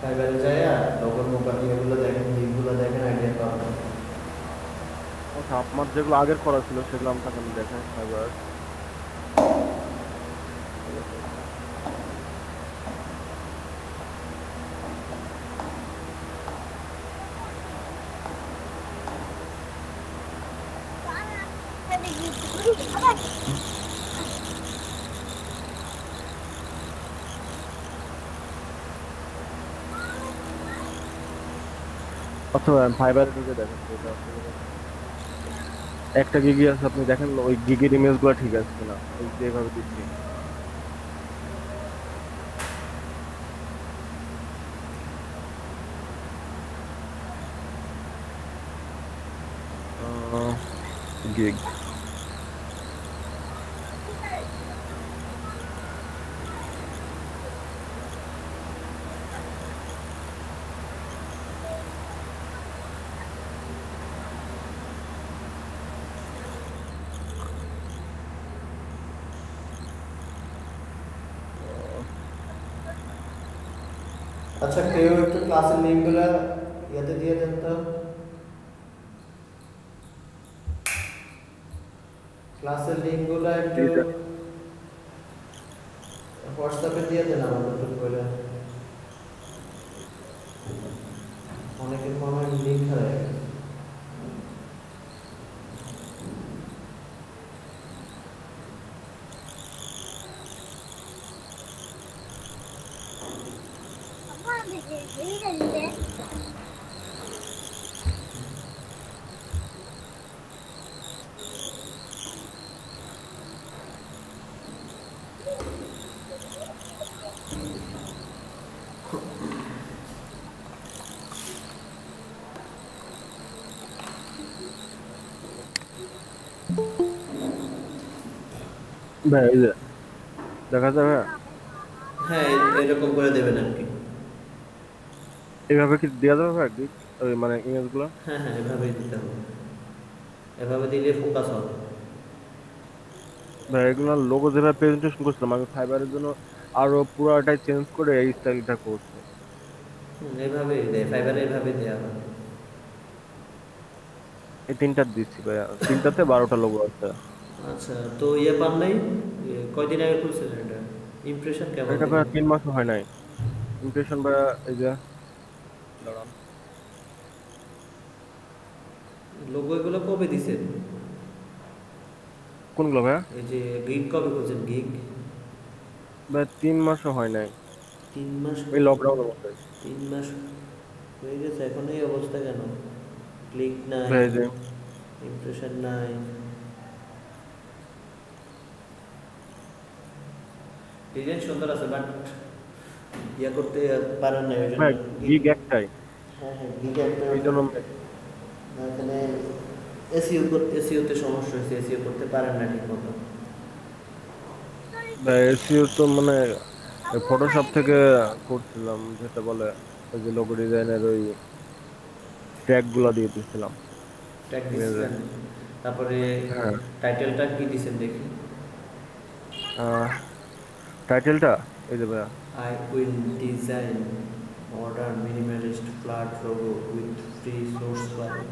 ফাইবারে যায় লোগোর মোকাপ ইয়েগুলো দেখেন, লিঙ্কগুলো দেখেন, আইডিয়া পাবেন। আচ্ছা, আমার যেগুলো আগের করা ছিল সেগুলো আপনাকে আমি দেখাই ফাইবার। অথবা ফাইবারে ঢুকে দেখেন যেটা একটা গিগি আছে, আপনি দেখেন ওই গিগের ইমেজ গুলো ঠিক আছে কিনা, ওই যেভাবে দিচ্ছি। গিগ আচ্ছা কেউ একটু ক্লাসের লিঙ্কগুলো ইয়েতে দিয়ে দেন তো, ক্লাসের লিঙ্কগুলো একটু হোয়াটসঅ্যাপে দিয়ে দেন আমাদের একটু করে। অনেকের মনে হয় লিঙ্ক হারিয়ে গেছে। ভাই এই যে দেখা যায় ভাই, হ্যাঁ এরকম করে দেবেন আর কি। এইভাবে কি দেওয়া যাবে ভাই গিগ, ওই মানে ইমেজ গুলো? হ্যাঁ হ্যাঁ এভাবেই দিতে হবে, এভাবে দিলে ফোকাস হবে। ভাই এগুলো লোগো যেভাবে প্রেজেন্টেশন করছিলাম আমি ফাইবারের জন্য, আরো পুরাটাই চেঞ্জ করে এই স্টাইলটা করছি। এভাবেই দেয় ফাইবারে, এভাবেই দেওয়া হয়। এই তিনটা দিচ্ছি ভাই, তিনটাতে 12টা লোগো আছে। আচ্ছা তো ইয়ে পান নাই, কয়দিন আগে খুলছিলেন এটা, ইমপ্রেশন কেমন এটা ভাই দিলেন? 3 মাসও হয় নাই। ইমপ্রেশন ভাই এই যে, দাঁড়ান, লোগো এগুলো কবে দিছেন? কোনগুলো ভাইয়া? এই যে গিগ কবে করছেন গিগ? ভাই 3 মাসও হয় নাই, 3 মাস? এই লকডাউনের মধ্যে। 3 মাস হয়ে গেছে, এখন এই অবস্থা কেন? ক্লিক নাই, ভাই এই যে, ইমপ্রেশন নাই। ডিজাইন সুন্দর আছে বাট ইয়া করতে পারেন না ওই জন্য। ভাই গিগ একটাই, হ্যাঁ হ্যাঁ গিগ একটা, এই জন্য এখানে এসইও করতে, এসইওতে সমস্যা হয়েছে, এসইও করতে পারেন না ঠিক মতো। ভাই এসইও তো মানে ফটোশপ থেকে করছিলাম, যেটা বলে ওই যে লোগো ডিজাইনের ওই ট্যাগ গুলা দিয়ে দিয়েছিলাম ট্যাগ ইমেজে। দিচ্ছিলেন, তারপরে হ্যাঁ, টাইটেলটা কি দিছেন দেখি? টাইটেলটা এই যে ভাইয়া, I will design modern minimalist flat logo with free source file.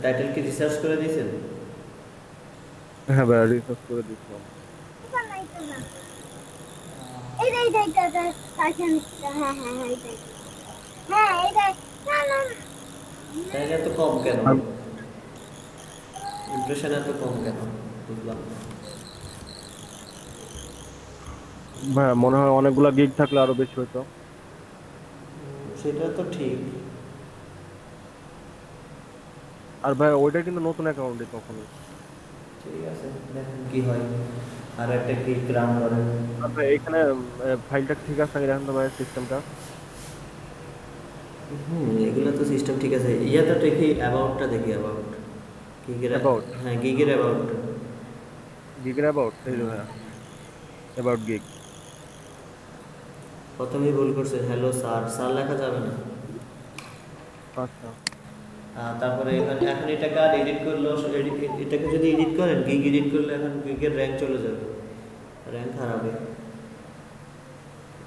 Title কি রিসার্চ করে দিয়েছেন? হ্যাঁ ভাইয়া রিসার্চ করে দিয়েছিলাম। টাইটেল এত কম কেন? আম- ইমপ্রেশন এত কম কেন? বুঝলাম না। ভাইয়া মনে হয় অনেকগুলা গিগ থাকলে আরো বেশি হতো। সেটা তো ঠিক। আর ভাইয়া ওইটা কিন্তু নতুন অ্যাকাউন্টে তখনই। ঠিক আছে দেখেন কি হয়, আর একটা ক্লিক রান করেন। আর ভাই এখানে ফাইলটা ঠিক আছে নাকি দেখেন তো ভাইয়া, সিস্টেমটা। এগুলো তো সিস্টেম ঠিক আছে, ইয়াটা দেখি, অ্যাবাউটটা দেখি, অ্যাবাউট গিগের। অ্যাবাউট, হ্যাঁ গিগের অ্যাবাউটটা। গিগের অ্যাবাউট এই যে ভাইয়া, অ্যাবাউট গিগ। প্রথমেই ভুল করছে, হ্যালো স্যার, স্যার লেখা যাবে না। আচ্ছা, তারপরে এখানে এখন এটাকে আর এডিট করলো, এটাকে যদি এডিট করেন, গিগ এডিট করলে এখন গিগের র্যাঙ্ক চলে যাবে, র্যাঙ্ক হারাবে।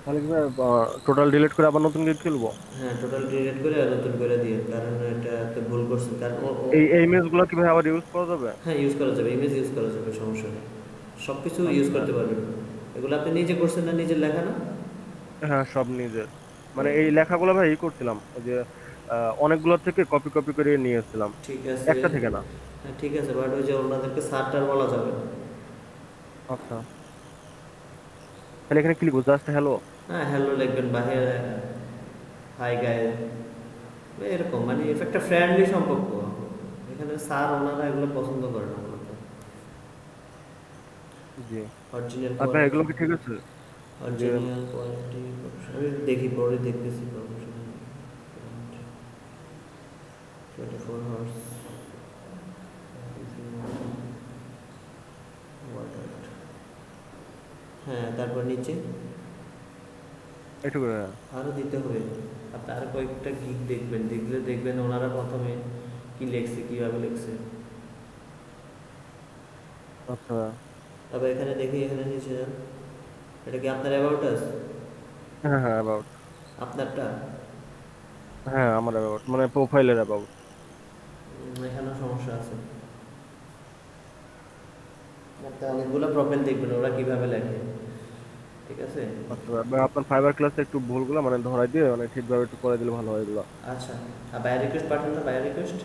তাহলে কি ভাই টোটাল ডিলিট করে আবার নতুন গিগ খুলবো? হ্যাঁ টোটাল ডিলিট করে আর নতুন করে দিয়ে, কারণ এটা একটা ভুল করছে, কারণ এই এই ইমেজগুলো কি ভাই আবার ইউজ করা যাবে? হ্যাঁ ইউজ করা যাবে, ইমেজ ইউজ করা যাবে, সমস্যা নেই, সব কিছু ইউজ আচ্ছা, করতে পারবেন। এগুলো আপনি নিজে করছেন না, নিজের লেখা না? হ্যাঁ সব নিজের, মানে এই লেখাগুলো ভাই করছিলাম ওই যে অনেকগুলো থেকে কপি কপি করে নিয়েছিলাম, ঠিক আছে। একটা থেকে না। হ্যাঁ ঠিক আছে, বাট ওই যে ওনাদেরকে স্যারটার বলা যাবে না। আচ্ছা, তাহলে এখানে কি লিখবো, জাস্ট হ্যালো? হ্যাঁ হ্যালো লিখবেন, বাহির হাই গায়ে, এরকম, মানে একটা ফ্রেন্ডলি সম্পর্ক। এখানে স্যার ওনারা এগুলো পছন্দ করে না মূলত। জি। অরিজিনাল আর ভাই কোয়ালিটি, এগুলো কি ঠিক আছে যে? অরিজিনাল কোয়ালিটি, আমি দেখি পরে দেখতেছি। প্রফেশনাল 24 hours হ্যাঁ তারপর নিচে এটুকু? আরও দিতে হবে। আপনি আরও কয়েকটা গিগ দেখবেন, দেখলে দেখবেন ওনারা প্রথমে কি লিখছে, কীভাবে লিখছে। আচ্ছা, তবে এখানে দেখি, এখানে নিচে যান, এটা কি আপনার অ্যাবাউট আছে? হ্যাঁ হ্যাঁ অ্যাবাউট, আপনারটা? হ্যাঁ আমার অ্যাবাউট মানে প্রোফাইলের অ্যাবাউট। এখানেও সমস্যা আছে। আপনি অনেকগুলো প্রোফাইল দেখবেন ওরা কীভাবে লেখে, ঠিক আছে? আচ্ছা ভাই আপনার ফাইবার ক্লাসে একটু ভুলগুলো মানে ধরাই দিয়ে মানে ঠিকভাবে একটু করে দিলে ভালো হয় এগুলো। আচ্ছা, আর বায়ার রিকোয়েস্ট পাঠান না, বায়ার রিকোয়েস্ট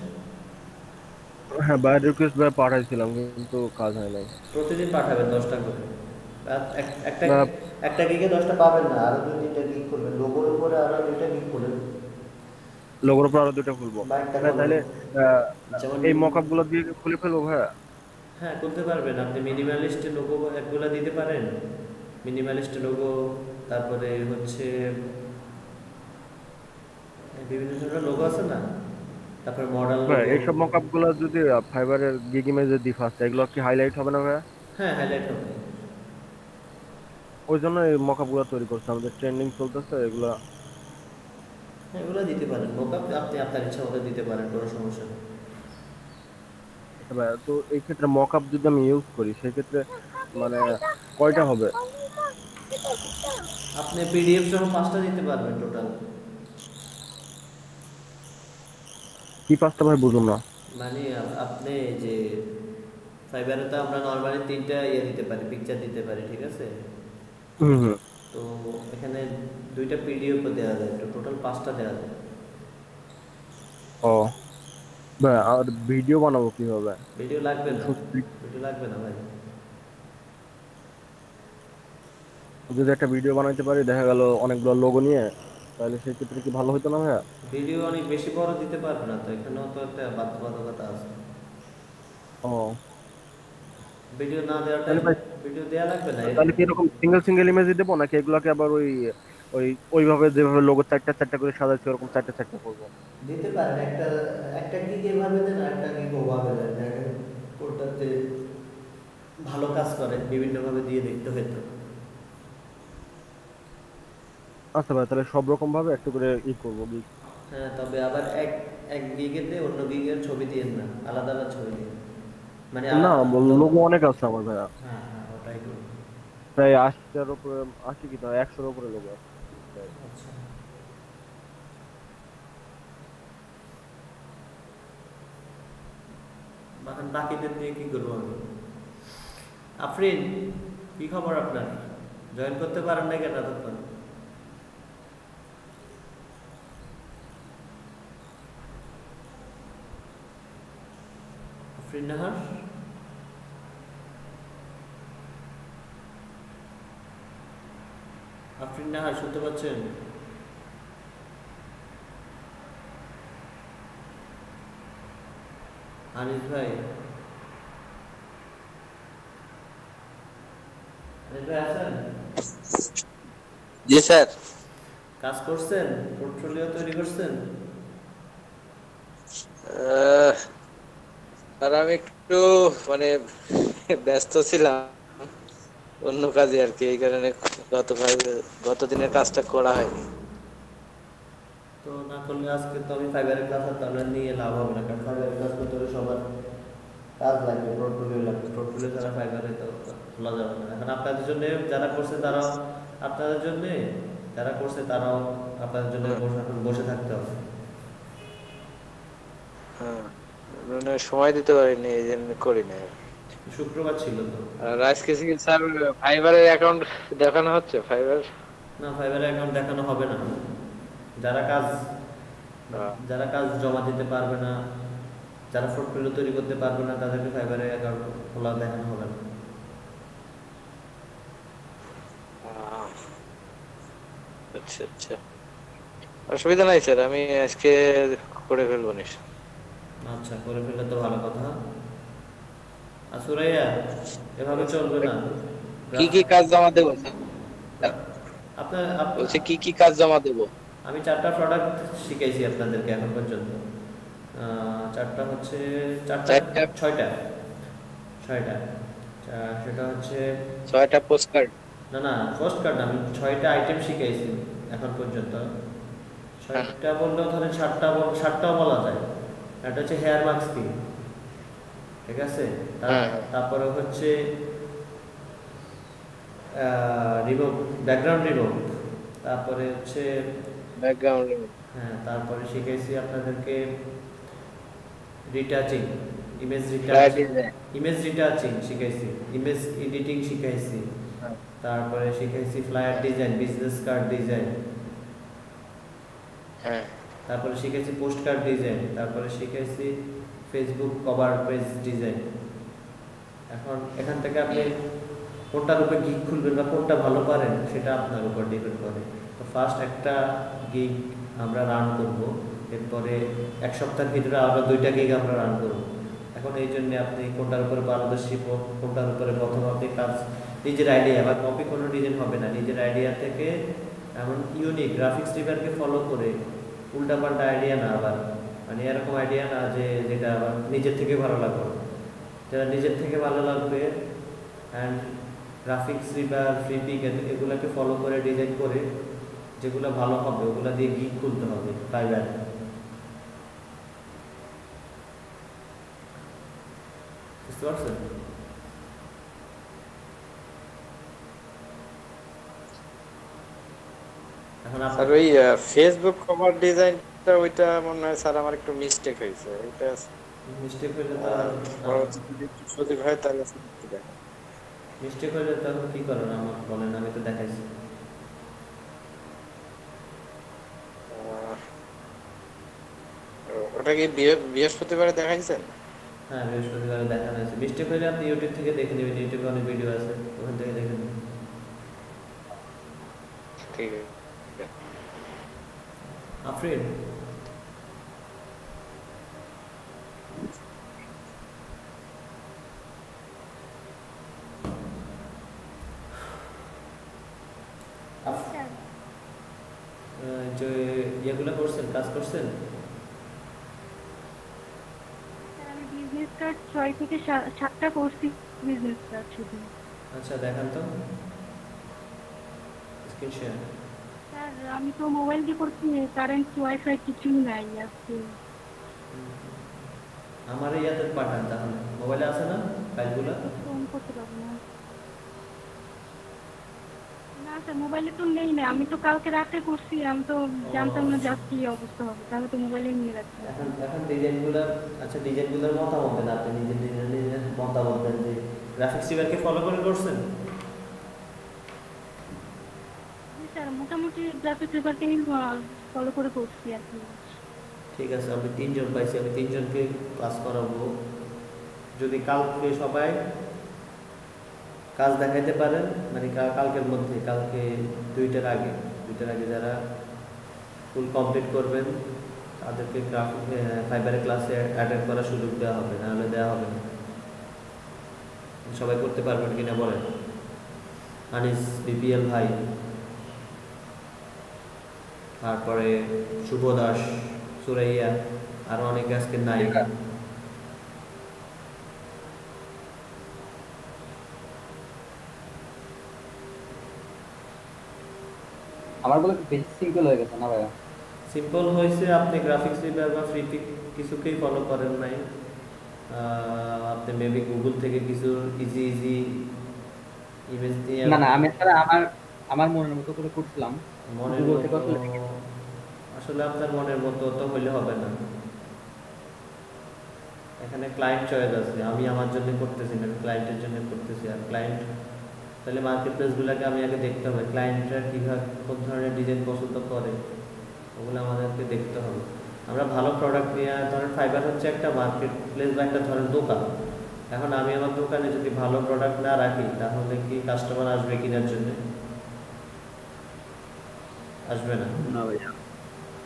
হ্যাঁ বাইরে রিকোয়েস্ট ভাই পাঠাইছিলাম কিন্তু কাজ হয় নাই। প্রতিদিন পাঠাবেন 10টা করে। আর একটা বা একটা গিগে 10টা পাবেন না, আরও 2-3টা গিগ করবেন, লোগোর উপরে আরও 2টা গিগ করবেন, লোগোর উপর আরো 2টা খুলবো। বা একটা ভাই তাহলে করবেন। আহ, যেমন এই মকআপ গুলো দিয়ে খুলে ফেলবো ভাইয়া? হ্যাঁ করতে পারবেন, আপনি মিনিমালিস্ট লোগো একগুলো দিতে পারেন, মিনিমালিস্ট লোগো, তারপরে হচ্ছে বিভিন্ন ধরনের লোগো আছে না, তারপরে মডেল ভাই লোগো। এইসব মকআপ গুলো যদি ফাইবারের গিগ ইমেজে দিই ফার্স্ট, এগুলো কি হাইলাইট হবে না ভাইয়া? হ্যাঁ, হাইলাইট হবে। ওই জন্য এই মকআপ গুলো তৈরি করছে, আমাদের ট্রেন্ডিং চলতেছে এগুলা। হ্যাঁ, এগুলো দিতে পারেন, মোকআপ আপনি আপনার ইচ্ছা মতো দিতে পারেন, কোনো সমস্যা নেই। আচ্ছা ভাইয়া, তো এই ক্ষেত্রে মকআপ যদি আমি ইউজ করি সেক্ষেত্রে মানে কয়টা হবে? আপনি পিডিএফ সহ 5টা দিতে পারবেন টোটাল। কি পাঁচটা ভাই, বুঝুন না। মানে আপনি যে ফাইবারে তো আমরা নর্মালি 3টা ইয়ে দিতে পারি, পিকচার দিতে পারি, ঠিক আছে? হুম হুম। তো এখানে 2টা পিডিএফও দেওয়া যায়, তো টোটাল 5টা দেওয়া যায়। ও ভাই, আর ভিডিও বানাবো কিভাবে? ভিডিও লাগবে না, সত্যি ভিডিও লাগবে না ভাই। যদি একটা ভিডিও বানাইতে পারি, দেখা গেল অনেকগুলো লোগো নিয়ে, তাহলে সেই ক্ষেত্রে কি ভালো হতো না ভাইয়া? ভিডিও অনেক বেশি বড় দিতে পারবে না তো, এখানেও তো একটা বাধ্যবাধকতা আছে। ও ভিডিও না দেওয়াটাই, তাহলে ভাই, ভিডিও দেওয়া লাগবে না। তাহলে কি এরকম সিঙ্গেল সিঙ্গেল ইমেজই দেবো, নাকি এগুলাকে আবার ওই ওই ওইভাবে যেভাবে লোগো চারটা চারটা করে সাজাচ্ছি ওরকম চারটা চারটা করবো? দিতে পারেন, একটা একটা গিগ এভাবে দেন আর একটা গিগ ওভাবে দেন, দেখেন কোনটাতে ভালো কাজ করে, বিভিন্নভাবে দিয়ে দেখতে হয়তো। আচ্ছা ভাই, তাহলে সব রকম ভাবে একটু করে করবো গিগ। হ্যাঁ, তবে আবার এক এক গিগেতে অন্য গিগের ছবি দিয়েন না, আলাদা আলাদা ছবি দিন, মানে না, লোগো অনেক আছে আমার ভাইয়া, হ্যাঁ হ্যাঁ, ওটাই করুন। প্রায় 80টার উপরে, 80 কি তাও 100-এর উপরে লোগো আছে প্রায়। আচ্ছা, এখন বাকিদের দিয়ে কি করবো আমি? আফরিন, কি খবর আপনার? জয়েন করতে পারেন না কেন এতক্ষণ? আফরিন নাহার, আফরিন নাহার শুনতে পাচ্ছেন? আনিস ভাই, আনিস ভাই আছেন? জি স্যার। কাজ করছেন? পোর্টফোলিও তৈরি করছেন? আর আমি একটু মানে ব্যস্ত ছিলাম অন্য কাজে আর কি, এই কারণে গত দিনের কাজটা করা হয়নি। তো না করলে আজকে তো আমি ফাইবারের ক্লাস আর তাহলে নিয়ে লাভ হবে না, কারণ ফাইবারের ক্লাস করতে হলে সবার কাজ লাগবে, পোর্টফোলিও লাগবে, পোর্টফোলিও ছাড়া ফাইবারে তো খোলা যাবে না। এখন আপনাদের জন্য যারা করছে তারাও, আপনাদের জন্য যারা করছে তারাও আপনাদের জন্য বসে থাকতে হবে। হ্যাঁ, মানে সময় দিতে পারিনি, এই জন্য করি না। শুক্রবার ছিল তো। আর আজকে কি স্যার ফাইবারের অ্যাকাউন্ট দেখানো হচ্ছে? ফাইবার না, ফাইবারের অ্যাকাউন্ট দেখানো হবে না। যারা কাজ যারা কাজ জমা দিতে পারবে না, যারা পোর্টফোলিও তৈরি করতে পারবে না, তাদেরকে ফাইবারের অ্যাকাউন্ট খোলা দেখানো হবে না। আচ্ছা আচ্ছা, অসুবিধা নাই স্যার, আমি আজকে করে ফেলবো নিশ্চয়। আচ্ছা, করে ফেললে তো ভালো কথা। আর সুরাইয়া, এভাবে চলবে না। কি কি কাজ জমা দেবো আপনার বলছে? কি কি কাজ জমা দেবো? আমি 4টা প্রোডাক্ট শিখাইছি আপনাদেরকে এখন পর্যন্ত। 4টা হচ্ছে 6টা, সেটা হচ্ছে 6টা পোস্ট কার্ড। না না, পোস্ট কার্ড না, আমি 6টা আইটেম শিখাইছি এখন পর্যন্ত। 6টা বললেও ধরেন 7টাও বলা যায়। একটা হচ্ছে হেয়ার মাস্ক স্কিন, ঠিক আছে? তারপরে হচ্ছে রিমুভ, ব্যাকগ্রাউন্ড রিমুভ, তারপরে হচ্ছে ব্যাকগ্রাউন্ড। হ্যাঁ, তারপরে শিখেছি আপনাদেরকে রিটাচিং, ইমেজ রিটাচিং শিখাইছি, ইমেজ এডিটিং শিখাইছি, তারপরে শিখাইছি flyer design, business card design, হ্যাঁ, তারপরে শিখেছি পোস্ট কার্ড ডিজাইন, তারপরে শিখেছি ফেসবুক কভার পেজ ডিজাইন। এখন এখান থেকে আপনি কোনটার উপরে গিগ খুলবেন বা কোনটা ভালো পারেন সেটা আপনার উপর ডিপেন্ড করে। তো ফার্স্ট একটা গিগ আমরা রান করব, এরপরে 1 সপ্তাহের ভিতরে আরও 2টা গিগ আমরা রান করব। এখন এই জন্য আপনি কোনটার উপরে পারদর্শী, কোনটার উপরে প্রথম আপনি কাজ, নিজের আইডিয়া বা কপি কোনো ডিজাইন হবে না, নিজের আইডিয়া থেকে এমন ইউনিক গ্রাফিক্স ডিজাইনকে ফলো করে, উল্টাপাল্টা আইডিয়া না, আবার মানে এরকম আইডিয়া না যে যেটা আমার নিজের থেকে ভালো লাগবে, যেটা নিজের থেকে ভালো লাগবে অ্যান্ড গ্রাফিক্স বা ফ্রি পিক এগুলোকে ফলো করে ডিজাইন করে যেগুলো ভালো হবে ওগুলো দিয়ে গিগ খুলতে হবে ফাইবার। বুঝতে পারছেন? এখন স্যার আপনার ওই ফেসবুক কভার ডিজাইনটা ওইটা মনে হয় স্যার আমার একটু মিস্টেক হয়েছে ওইটা। মিস্টেক হইলে তো পরবর্তীতে যদি একটু সঠিক হয় তাহলে স্যার একটু দেখান। মিস্টেক হইলে তখন কি করেন আমাকে বলেন, আমি তো দেখাইছি। আহ, ওটা কি বৃহস্পতিবারে দেখাইছেন? হ্যাঁ বৃহস্পতিবারে দেখানো হয়েছে। মিস্টেক হইলে আপনি ইউটিউব থেকে দেখে নেবেন, ইউটিউবে অনেক ভিডিও আছে, ওখান থেকে দেখে নেবেন। ঠিক আছে। আফরিন স্যার যে ইয়েগুলো করছেন, কাজ করছেন? স্যার আমি বিজনেস কার্ড 6 থেকে 7টা করছি, বিজনেস কার্ড শুধু। আচ্ছা দেখান তো, স্ক্রিন শেয়ার। স্যার আমি তো মোবাইল দিয়ে করছি, কারেন্ট ওয়াইফাই কিছুই নাই আজকে। আমার ইয়াতে পাঠান তাহলে, মোবাইলে আছে না ফাইলগুলো? ফোন করতে পারবো না। না স্যার মোবাইলে তো নেই না, আমি তো কালকে রাতে করছি, আমি তো জানতাম না যে আজকে এই অবস্থা হবে, তাহলে তো মোবাইলে নিয়ে রাখছি। এখন এখন ডিজাইনগুলো, আচ্ছা ডিজাইনগুলোর মতামত দেন, আপনি নিজের নিজের নিজের মতামত দেন যে গ্রাফিক্স ডিজাইনকে ফলো করে করছেন? জি স্যার মোটামুটি গ্রাফিক পেপারকেই ফলো করে করছি আর কি। ঠিক আছে, আমি 3 জন পাইছি, আমি 3 জনকে ক্লাস করাবো। যদি কালকে সবাই কাজ দেখাইতে পারেন, মানে কালকের মধ্যে, কালকে 2টার আগে, 2টার আগে যারা ফুল কমপ্লিট করবেন তাদেরকে গ্রাফিক ফাইবারের ক্লাসে অ্যাটেন্ড করার সুযোগ দেওয়া হবে, নাহলে দেওয়া হবে না। সবাই করতে পারবেন কিনা বলেন? আনিস, বিপিএল ভাই, তারপরে শুভ দাস, সুরাইয়া, আরো অনেকে আজকে নাই। আমার বলে বেশি সিম্পল হয়ে গেছে না ভাইয়া? সিম্পল হয়েছে, আপনি গ্রাফিক্স রিডার বা ফ্রি পিক কিছুকেই ফলো করেন নাই। আপনি মেবি গুগল থেকে কিছু ইজি ইজি ইমেজ দিয়ে না না, আমি আসলে আমার আমার মনের মতো করে করছিলাম। মনের Google মতো, থেকে আসলে আসলে আপনার মনের মতো তো হইলে হবে না। এখানে ক্লায়েন্ট চয়েস আছে, আমি আমার জন্য করতেছি না, আমি ক্লায়েন্টের জন্য করতেছি। আর ক্লায়েন্ট তাহলে মার্কেট প্লেসগুলোকে আমি আগে দেখতে হবে, ক্লায়েন্টরা কীভাবে কোন ধরনের ডিজাইন পছন্দ করে ওগুলো আমাদেরকে দেখতে হবে। আমরা ভালো প্রোডাক্ট নিয়ে, ধরেন ফাইবার হচ্ছে একটা মার্কেট প্লেস বা একটা ধরেন দোকান। এখন আমি আমার দোকানে যদি ভালো প্রোডাক্ট না রাখি তাহলে কি কাস্টমার আসবে কেনার জন্য? আসবে না। না ভাইয়া।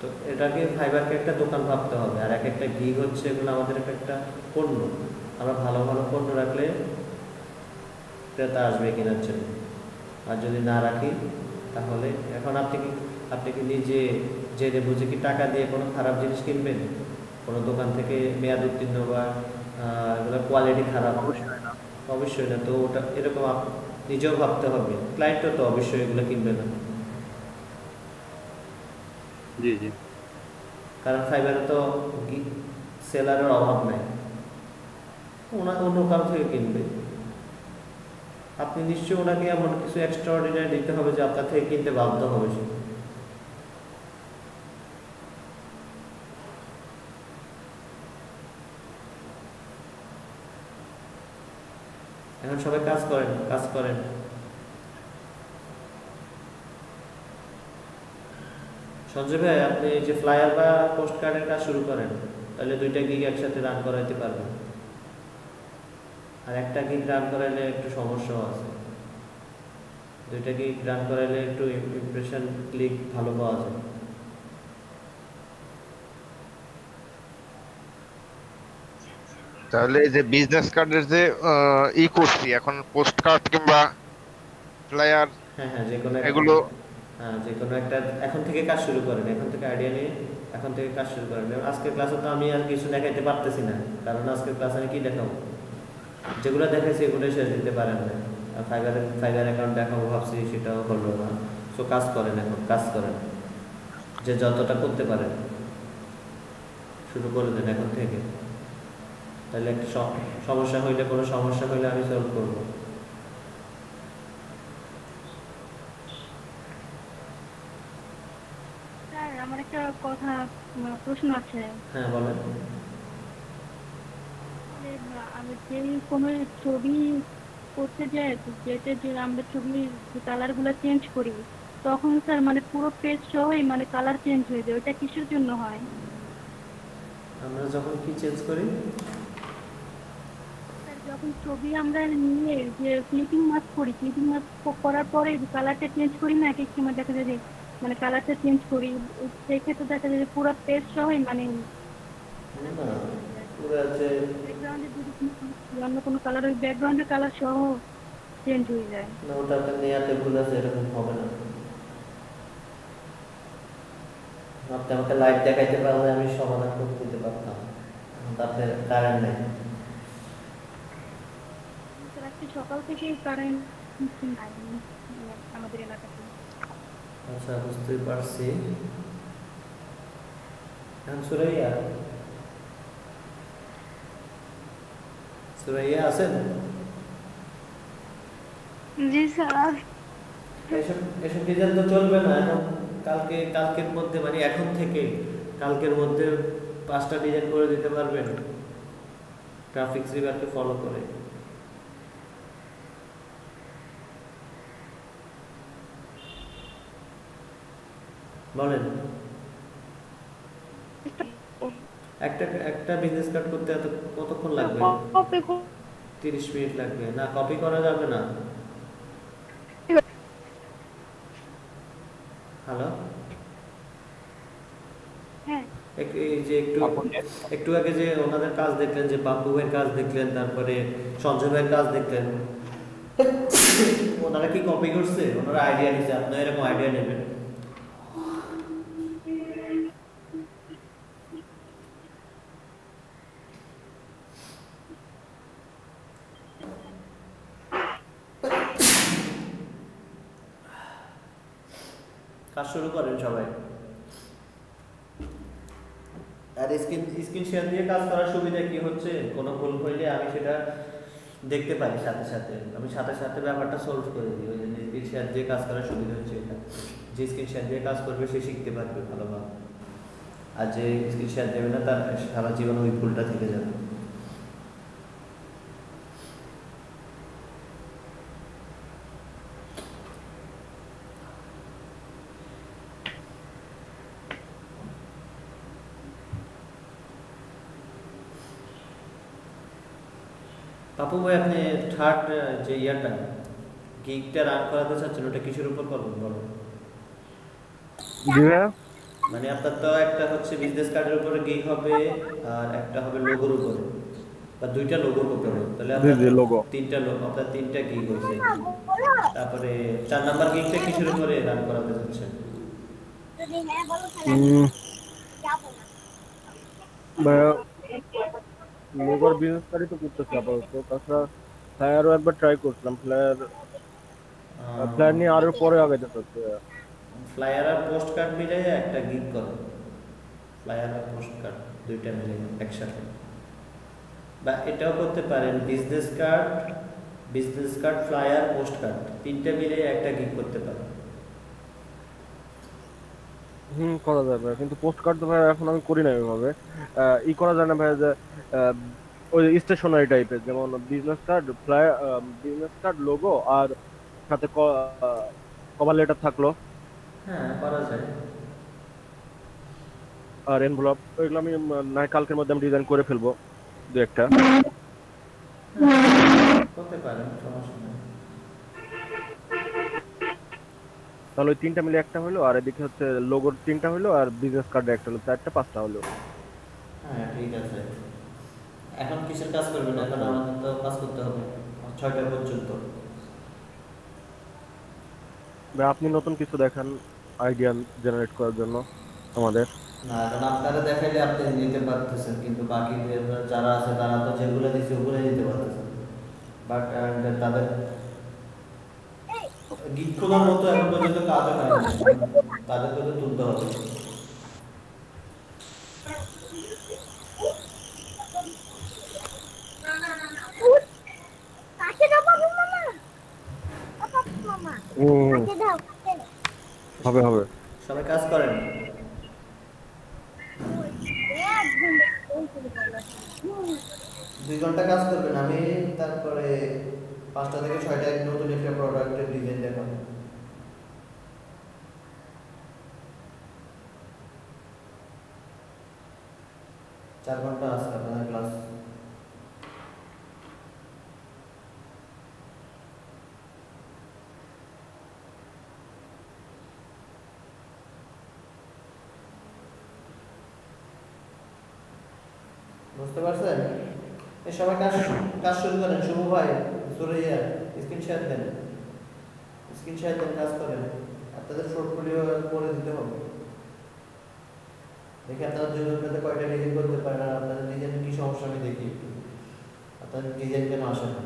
তো এটাকে ফাইবারকে একটা দোকান ভাবতে হবে, আর এক একটা গিগ হচ্ছে এগুলো আমাদের একটা পণ্য। আমরা ভালো ভালো পণ্য রাখলে ক্রেতা আসবে কেনার জন্য। আর যদি না রাখি তাহলে, এখন আপনি কি নিজে জেনে বুঝে কি টাকা দিয়ে কোনো খারাপ জিনিস কিনবেন? কোনো দোকান থেকে মেয়াদ উত্তীর্ণ বা এগুলো কোয়ালিটি খারাপ? অবশ্যই না। তো ওটা এরকম নিজেও ভাবতে হবে, ক্লায়েন্টও তো অবশ্যই এগুলো কিনবে না। জি জি। কারণ ফাইবারে তো সেলারের অভাব নাই, অন্য কারো থেকে কিনবে। আপনি নিশ্চয়ই ওনাকে এমন কিছু এক্সট্রা অর্ডিনারি দিতে হবে যে আপনার থেকে কিনতে বাধ্য হবে সে। এখন সবাই কাজ করেন, কাজ করেন। সঞ্জয় ভাই, আপনি যে ফ্লায়ার বা পোস্ট কার্ডের কাজ শুরু করেন, তাহলে 2টা গিগ একসাথে রান করাইতে পারবেন। আর একটা গিগ রান করাইলে একটু সমস্যাও আছে, 2টা গিগ রান করাইলে একটু ইমপ্রেশন ক্লিক ভালো পাওয়া যায়। তাহলে এই যে বিজনেস কার্ডের যে করছি এখন, পোস্ট কার্ড কিংবা ফ্লায়ার হ্যাঁ হ্যাঁ, যে কোনো এগুলো হ্যাঁ যে কোনো একটা এখন থেকে কাজ শুরু করেন, এখন থেকে আইডিয়া নিয়ে এখন থেকে কাজ শুরু করেন। যেমন আজকের ক্লাসে তো আমি আর কিছু দেখাইতে পারতেছি না, কারণ আজকের ক্লাসে আমি কি দেখাবো, যেগুলো দেখাইছি এগুলোই শেষ দিতে পারেন না। আর ফাইবার অ্যাকাউন্ট দেখাবো ভাবছি, সেটাও হলো না। সো কাজ করেন, এখন কাজ করেন, যে যতটা করতে পারেন শুরু করে দেন এখন থেকে। তাহলে একটা সমস্যা হইলে, কোনো সমস্যা হইলে আমি সলভ করবো। স্যার আমার একটা কথা, প্রশ্ন আছে। হ্যাঁ বলেন। আমি যে কোনো ছবি করতে যাই, যেটা যে আমরা ছবির কালার গুলো চেঞ্জ করি, তখন স্যার মানে পুরো পেজ সহই মানে কালার চেঞ্জ হয়ে যায়, ওইটা কিসের জন্য হয়? আমরা যখন কি চেঞ্জ করি, স্যার যখন ছবি আমরা নিয়ে যে ক্লিপিং মাস্ক করি, ক্লিপিং মাস্ক করার পরে কালারটা চেঞ্জ করি না, এক এক সময় দেখা যায় যে মানে কালারটা চেঞ্জ করি, সেই ক্ষেত্রে দেখা যায় যে পুরো পেজ সহই মানে পুরো যে ব্যাকগ্রাউন্ডে যদি অন্য কোনো কালার, ওই ব্যাকগ্রাউন্ডের কালার সহ চেঞ্জ হয়ে যায়। না, ওটা আপনার নেয়াতে ভুল আছে, এরকম হবে না। আপনি আমাকে লাইট দেখাইতে পারলে আমি সমাধান করে দিতে পারতাম, আপনার কারেন্ট নেই। স্যার আজকে সকাল থেকে কারেন্ট নাই আমাদের এলাকাতে। আচ্ছা, বুঝতেই পারছি। এখন সুরাইয়া আছেন? জি স্যার। এসব ডিজাইন তো চলবে না এখন। কালকের মধ্যে, মানে এখন থেকে কালকের মধ্যে 5টা ডিজাইন করে দিতে পারবেন গ্রাফিক্স রিভারকে ফলো করে? বলেন। একটা বিজনেস কার্ড করতে কতক্ষণ লাগবে? 30 মিনিট লাগবে না? কপি করা যাবে না? হ্যালো, হ্যাঁ এই যে একটু আগে যে ওনাদের কাজ দেখলেন, যে বাপু ভাইয়ের কাজ দেখলেন, তারপরে সঞ্জয় ভাইয়ের কাজ দেখলেন, ওনারা কি কপি করছে? ওনারা আইডিয়া নিছে, আপনারা এরকম আইডিয়া নেবেন। কাজ শুরু করেন সবাই। আর স্ক্রিন শেয়ার দিয়ে কাজ করার সুবিধা কি হচ্ছে, কোনো ভুল হইলে আমি সেটা দেখতে পাই সাথে সাথে, আমি সাথে সাথে ব্যাপারটা সলভ করে দিই। ওই জন্য স্ক্রিন শেয়ার দিয়ে কাজ করার সুবিধা হচ্ছে এটা, যে স্ক্রিন শেয়ার দিয়ে কাজ করবে সে শিখতে পারবে ভালোভাবে, আর যে স্ক্রিন শেয়ার দেবে না তার সারা জীবন ওই ভুলটা থেকে যাবে। পাপু ভাই, আপনি থার্ড যে ইয়ারটা গিগটা রান করাতে চাচ্ছেন, ওটা কিসের উপর করবেন বলো? মানে আপনার তো একটা হচ্ছে বিজনেস কার্ডের উপরে গিগ হবে, আর একটা হবে লোগোর উপরে, বা দুইটা লোগোর উপরে। তাহলে আপনার তিনটা লোগো, আপনার 3টা গিগ হয়েছে। তারপরে 4 নাম্বার গিগটা কিসের উপরে রান করাতে চাচ্ছেন? লোগোর বিজনেস কার্ডই তো করতেছি আপাতত। তাছাড়া ফ্লায়ারও একবার ট্রাই করছিলাম, ফ্লায়ার নিয়ে আরো পরে আগাইতে হচ্ছে। ফ্লায়ার আর পোস্ট কার্ড মিলে একটা গিগ করে, ফ্লায়ার আর পোস্ট কার্ড দুইটা মিলে একসাথে। বা এটাও করতে পারেন, business card flyer post card 3টা মিলে একটা গিগ করতে পারেন। করা যাবে, কিন্তু পোস্ট কার্ড তো ভাই এখন আমি করি না ওইভাবে। ই করা যায় না ভাই, যে ওই স্টেশনারি টাইপের, যেমন বিজনেস কার্ড লোগো আর সাথে কভার লেটার থাকলো, হ্যাঁ করা যায়। আর এনভেলপ, ওইগুলো আমি না কালকের মধ্যে আমি ডিজাইন করে ফেলবো দু একটা। করতে পারেন, সমস্যা নেই। তাহলে ওই 3টা মিলে একটা হলো, আর এদিকে হচ্ছে লোগোর 3টা হলো, আর বিজনেস কার্ডে একটা হলো, 4টা 5টা হলো। হ্যাঁ ঠিক আছে। এখন কিসের কাজ করবেন? এখন আমাদের তো কাজ করতে হবে 6টা পর্যন্ত। আপনি নতুন কিছু দেখান আইডিয়া জেনারেট করার জন্য আমাদের। না, এখন আপনারা দেখাইলে আপনি নিতে পারতেছেন, কিন্তু বাকি যারা আছে তারা তো যেগুলো দিচ্ছে ওগুলোই নিতে পারতেছেন। বাট তাদের গিট খোলার মতো এখন পর্যন্ত কাজও হয়নি, তাদেরকে তো তুলতে হবে। হুম, হবে হবে। সবাই কাজ করেন। 2 ঘন্টা কাজ করবেন, আমি তারপরে 5টা থেকে 6টায় নতুন একটা প্রোডাক্টের ডিজাইন দেখাবো। 4 ঘন্টা আছে আপনাদের ক্লাস। বুঝতে পারছেন? এই সবাই কাজ কাজ শুরু করেন। শুভ ভাই, সুরাইয়া, স্ক্রিন শেয়ার দেন, স্ক্রিন শেয়ার দেন, কাজ করেন। আপনাদের পোর্টফোলিও করে দিতে হবে। দেখি আপনারা 2 ঘন্টাতে কয়টা ডিজাইন করতে পারেন, আর আপনাদের ডিজাইনের কি সমস্যা আমি দেখি একটু। আপনাদের ডিজাইন কেন আসে না?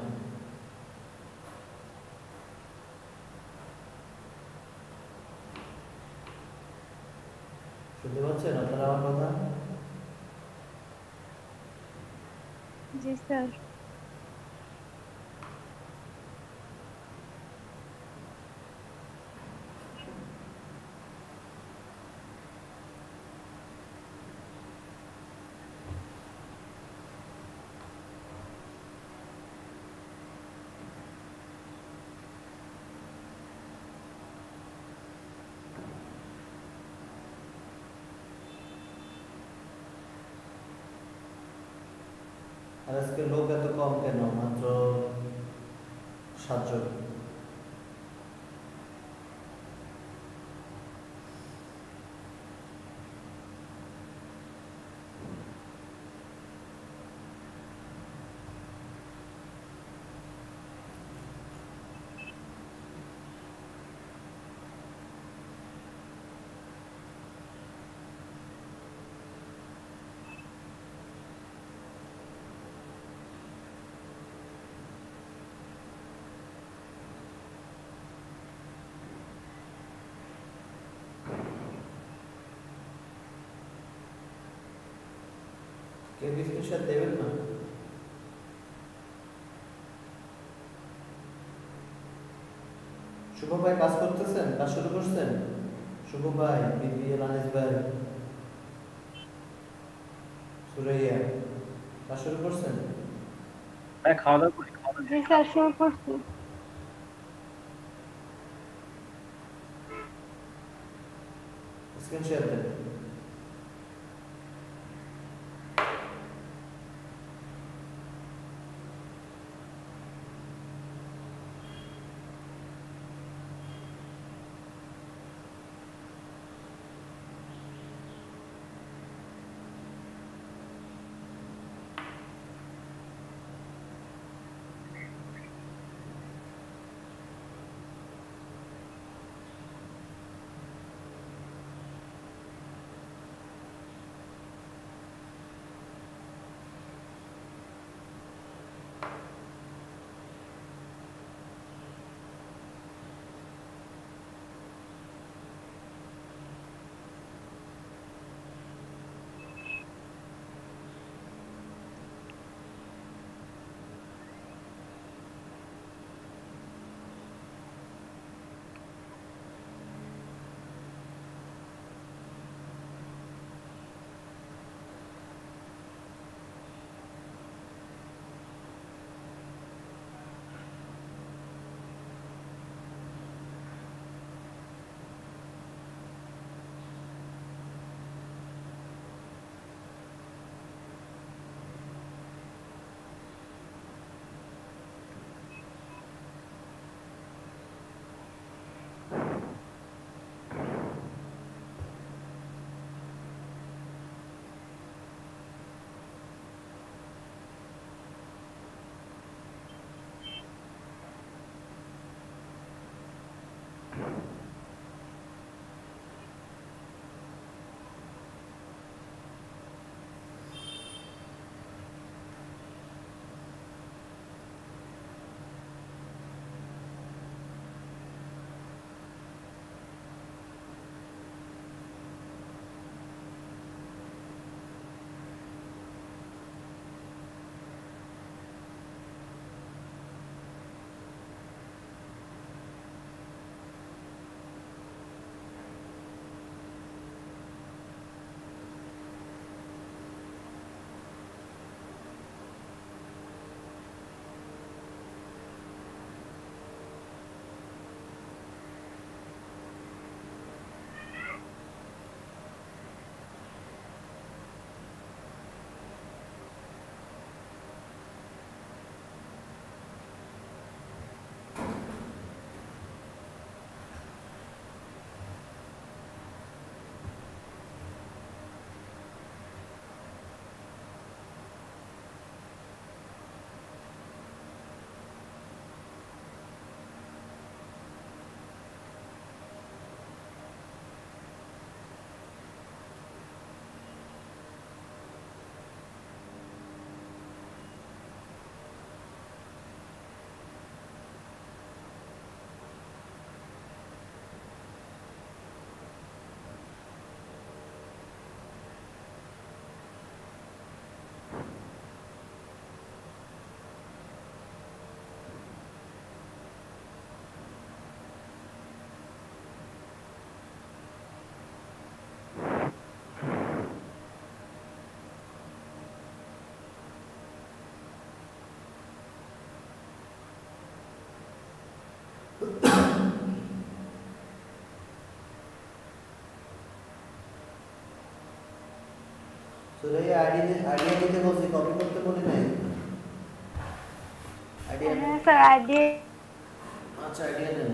শুনতে পাচ্ছেন আপনারা আমার কথা? জি স্যার। আর আজকে লোক এত কম কেন? মাত্র 7 জন। কেউ স্ক্রিনশট দেবেন না? শুভ ভাই কাজ করতেছেন? কাজ শুরু করছেন? শুভ ভাই, বিপিএল, আনিস ভাই, সুরাইয়া, কাজ শুরু করছেন? ভাই খাওয়া দাওয়া করি, জি স্যার, শুরু করছি। স্ক্রিনশট দেন। সুরাইয়া আইডিয়া দিতে বলছি, কপি করতে বলি নাই। আইডিয়া, হ্যাঁ স্যার আইডিয়া আচ্ছা আইডিয়া দেন।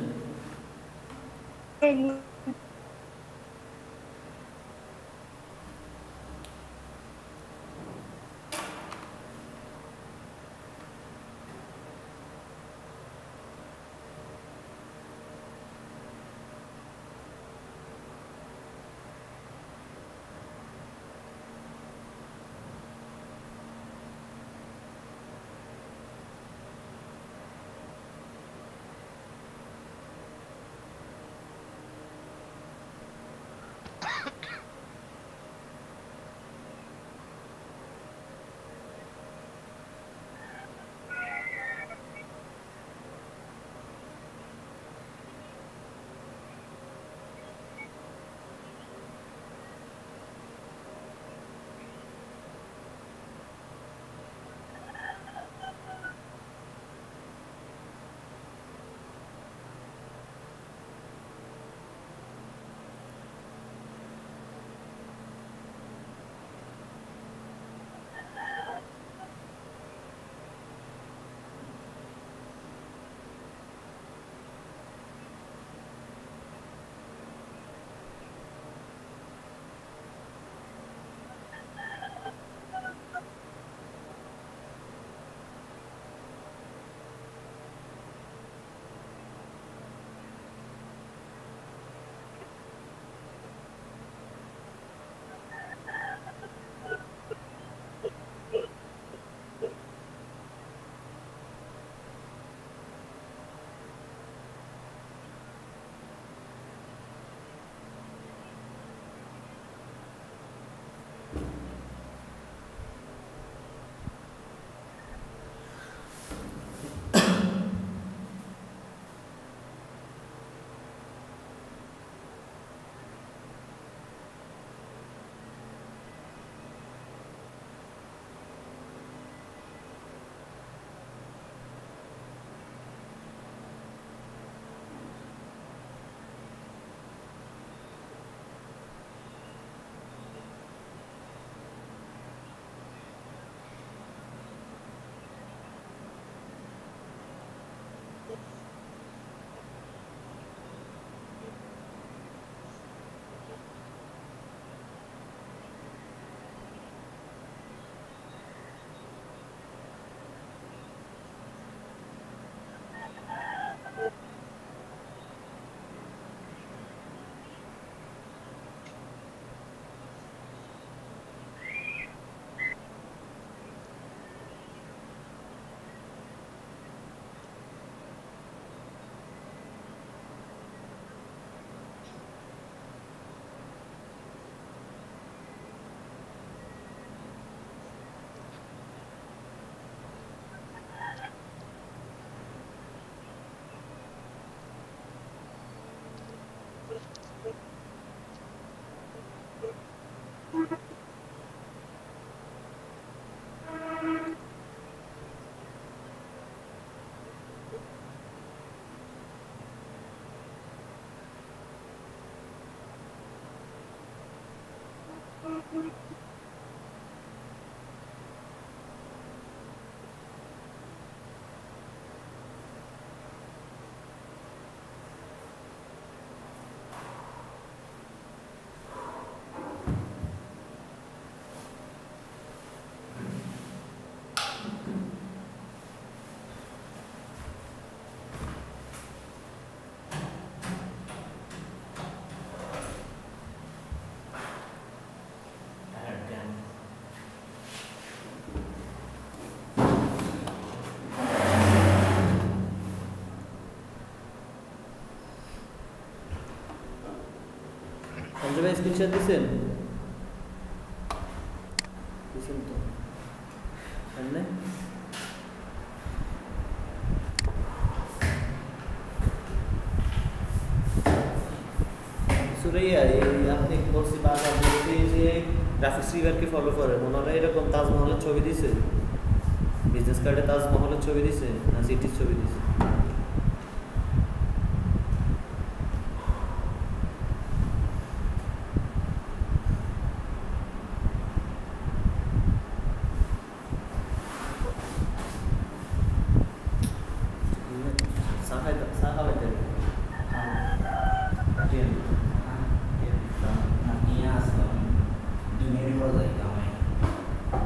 সঞ্জয় ভাই স্ক্রিনশট দিছেন? দিছেন তো সামনে সুরাইয়া, আপনি বলছি বারবার বলছি যে গ্রাফিক্স রিভারকে ফলো করে, ওনারা এরকম তাজমহলের ছবি দিছে, বিজনেস কার্ডে তাজমহলের ছবি দিছে না সিটির ছবি দিছে? চা খাওয়াইতে নিয়ে আসলাম 2 মিনিট পর যাই কামাই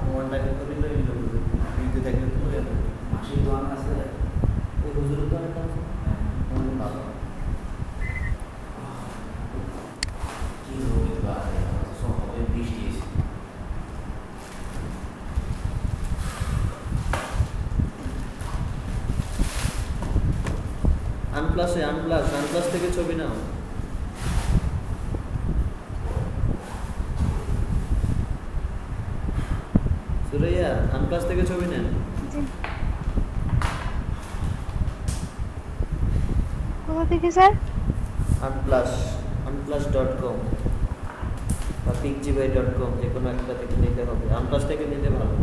মোবাইলটাকে তো দিল এই লোক দিতে দেখলে তো হয়ে যাবে মাসির দোকান আছে ওই হুজুরের তো একটা ভালো কি হবে বারে সব হবে বৃষ্টি এসে আনপ্লাস থেকে ছবি নাও সুরাইয়া আনপ্লাস থেকে ছবি নেন কোথা থেকে স্যার? unplus.com বা picgby.com যে কোনো একটা থেকে নিতে হবে আনপ্লাস থেকে নিতে ভালো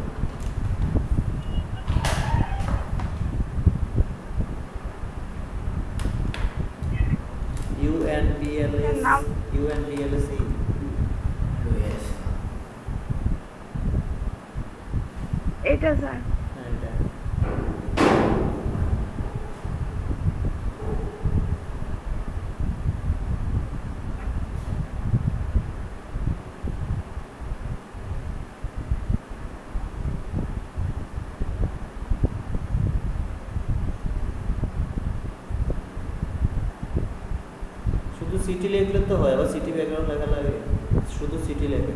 UNPLC এটা স্যার হ্যাঁ এটা শুধু সিটি লিখলে তো হয় আবার সিটি ব্যাকগ্রাউন্ড লেখা লাগে শুধু সিটি লেখে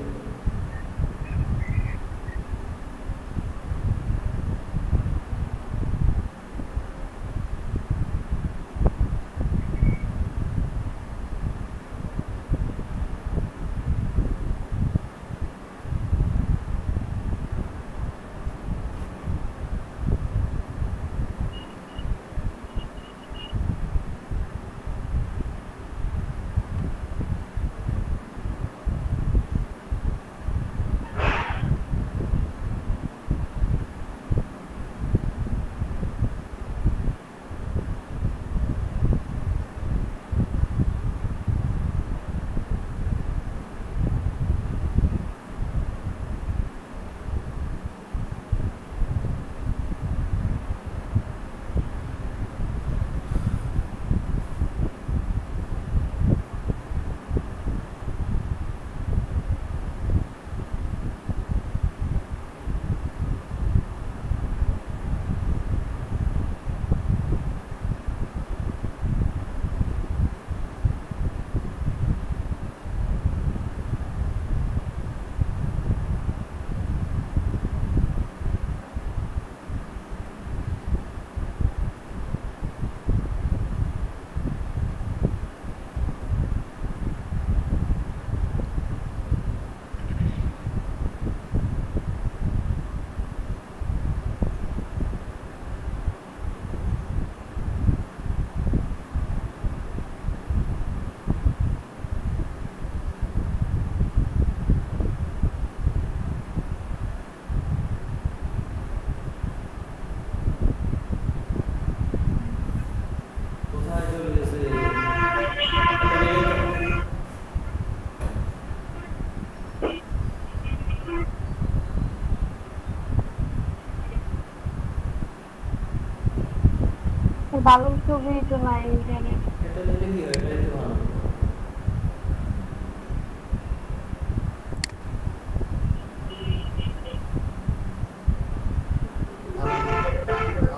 ভালো ছবি তো নাই ইন্টারনেট এটা নিলে কি হয় এটাই তো ভালো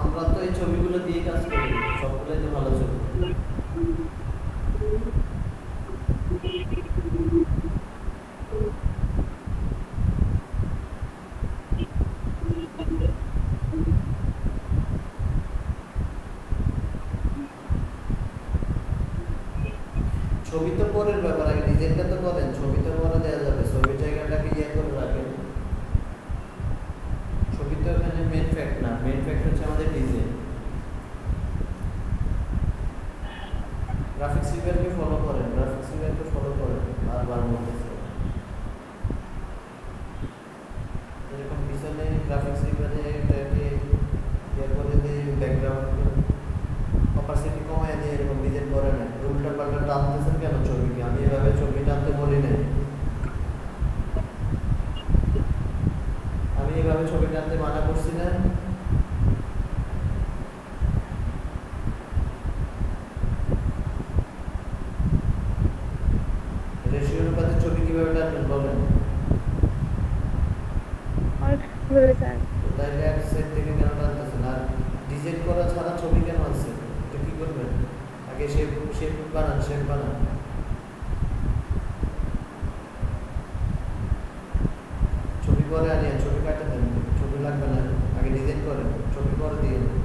আমরা তো এই ছবিগুলো দিয়ে কাজ করি সবগুলোই তো ভালো ছবি ছবি তো পরের ব্যাপার আগে ডিজাইনটা তো করেন ছবি তো পরে দেওয়া যাবে ছবির জায়গাটাকে ইয়ে করে রাখেন ছবি তো এখানে মেন ফ্যাক্ট না মেন ফ্যাক্ট হচ্ছে আমাদের ডিজাইন গ্রাফিক্স ডিজাইনকে ফলো করেন গ্রাফিক্স ডিজাইনকে ফলো করেন বারবার বলতেছি এরকম পিছনে গ্রাফিক্স ডিজাইনে এটাকে ইয়ে করে দিয়ে ব্যাকগ্রাউন্ড অপাসিটি কমায় দিয়ে এরকম ডিজাইন করে না উল্টা পাল্টা টানতেছেন কেন ছবিকে আমি এভাবে ছবি টানতে বলি নাই আমি এভাবে ছবি টানতে মানা করছি না আগে শেপ বানান ছবি পরে আনিয়ে ছবি কাটে দেন, ছবি লাগবে না, আগে ডিজাইন করেন, ছবি পরে দিয়ে দেন।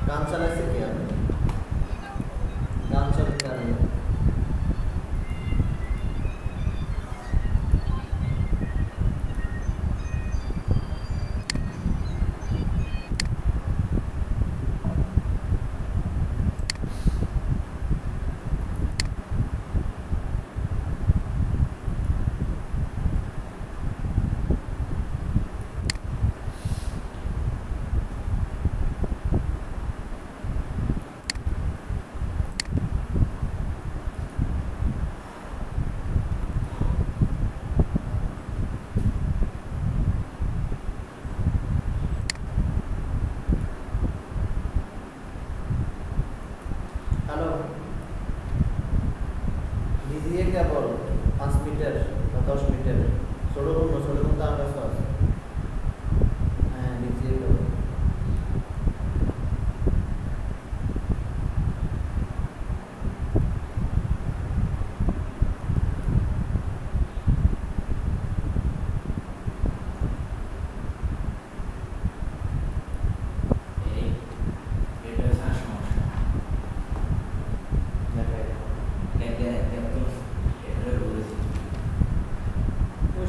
গান চালাইছে কি আপনি? গান চালাতে পারেন? হ্যালো, ডিজিএ কেবল 5 মিটার বা 10 মিটার ছোট কোন তার কাছে আছে? হ্যাঁ, ডিজিএ কেবল।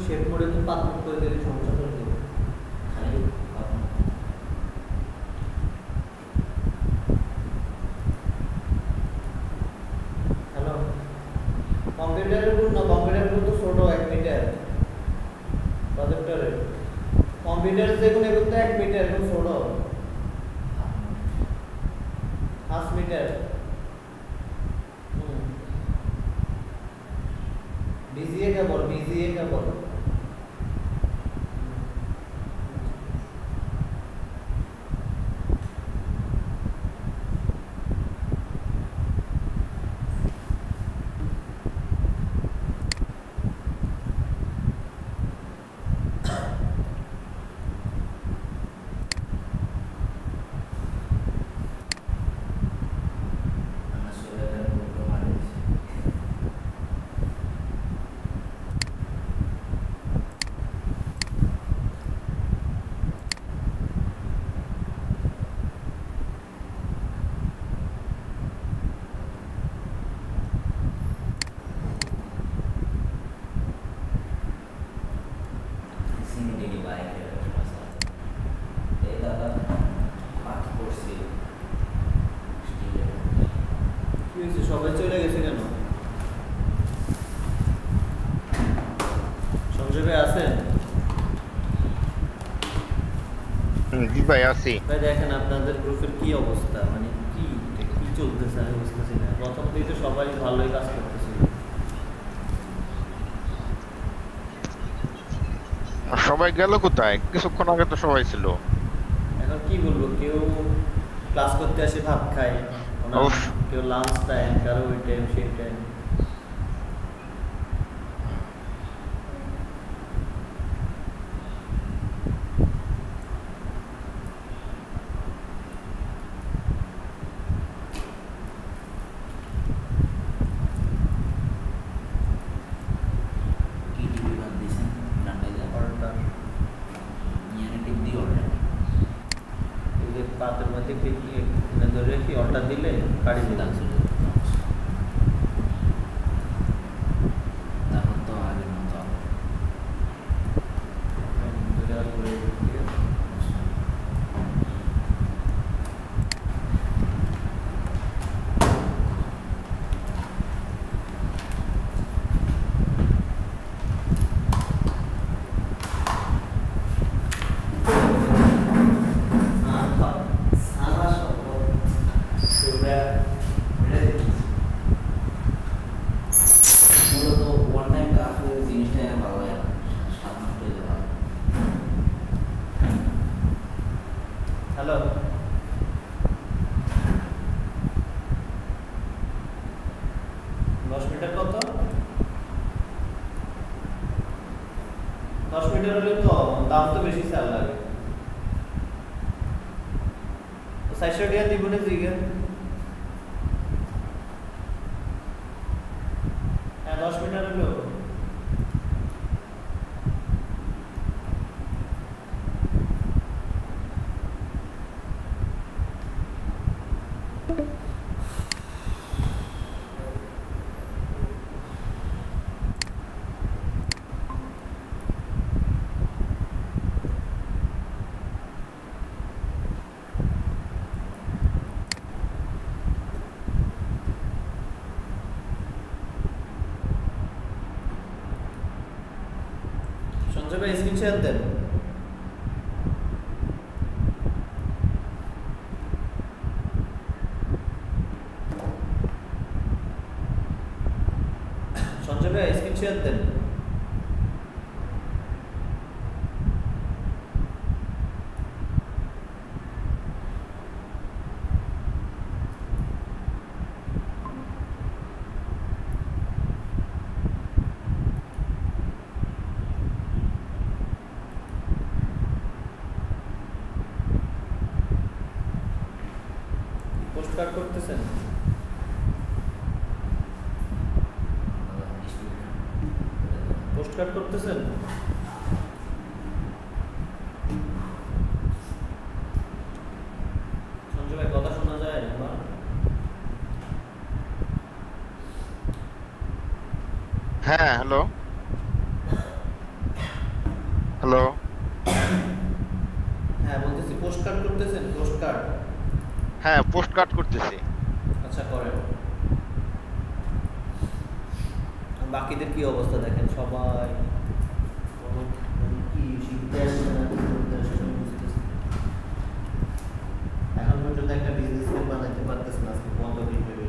শেপ করে তো পাতলা করে দিলে সমস্যা করে দেবে। হ্যালো, কম্পিউটারের গুণ না, কম্পিউটার গুণ তো ছোট 1 মিটার প্রজেক্টরের। কম্পিউটারের যেগুলো এগুলো তো 1 মিটার, এগুলো ছোট 5 মিটার। ডিজিএ কেবল হয়েছে? সবাই চলে গেছে কেন? সঞ্জয় ভাই আছেন? জি ভাই আছি। ভাই দেখেন আপনাদের গ্রুপের কি অবস্থা, মানে কি কি চলতেছে আমি বুঝতেছি না। প্রথম দিকে তো সবাই ভালোই কাজ করতেছিল। সবাই গেল কোথায়? কিছুক্ষণ আগে তো সবাই ছিল। এখন কি বলবো, কেউ ক্লাস করতে আসে ভাত খায়, উফ। কেউ লাঞ্চ টাইম, কারো ওই টাইম সেই টাইম। কি টিভি বাদ দিয়েছেন ডান্ডায় যা অর্ডার ইয়ানে টিপ দিয়ে অর্ডার এই যে পাতের মধ্যে ধরে রেখে অর্ডার দিলে কাটি দিলাম। তারপর তো আগের মতো আবার মূলত ওয়ান টাইম কাফে জিনিসটা ভালো লাগে না, স্বাদ নষ্ট হয়ে যাওয়া। হ্যালো, 10 মিটার কত? 10 মিটার হলে তো দাম তো বেশি চাল লাগে। 400 টাকা দিব না জিগে। হ্যাঁ 10 মিটার হলো। সঞ্জয় ভাই স্ক্রিন শেয়ার দেন। সঞ্জয় ভাই স্ক্রিন শেয়ার দেন। পোস্ট কার্ড করতেছেন? পোস্ট কার্ড করতেছেন? সঞ্জয় ভাই কথা শোনা যায় আমার? হ্যাঁ হ্যালো হ্যালো। হ্যাঁ বলতেছি পোস্ট কার্ড করতেছেন? Post card? হ্যাঁ পোস্ট কার্ড করতেছি। আচ্ছা করেন। বাকিদের কি অবস্থা দেখেন, সবাই কি শিখতে আসছে না কি করতে আসছে আমি বুঝতেছি না। এখন পর্যন্ত একটা বিজনেস প্ল্যান বানাইতে পারতেছে না। আজকে কত দিন ধরে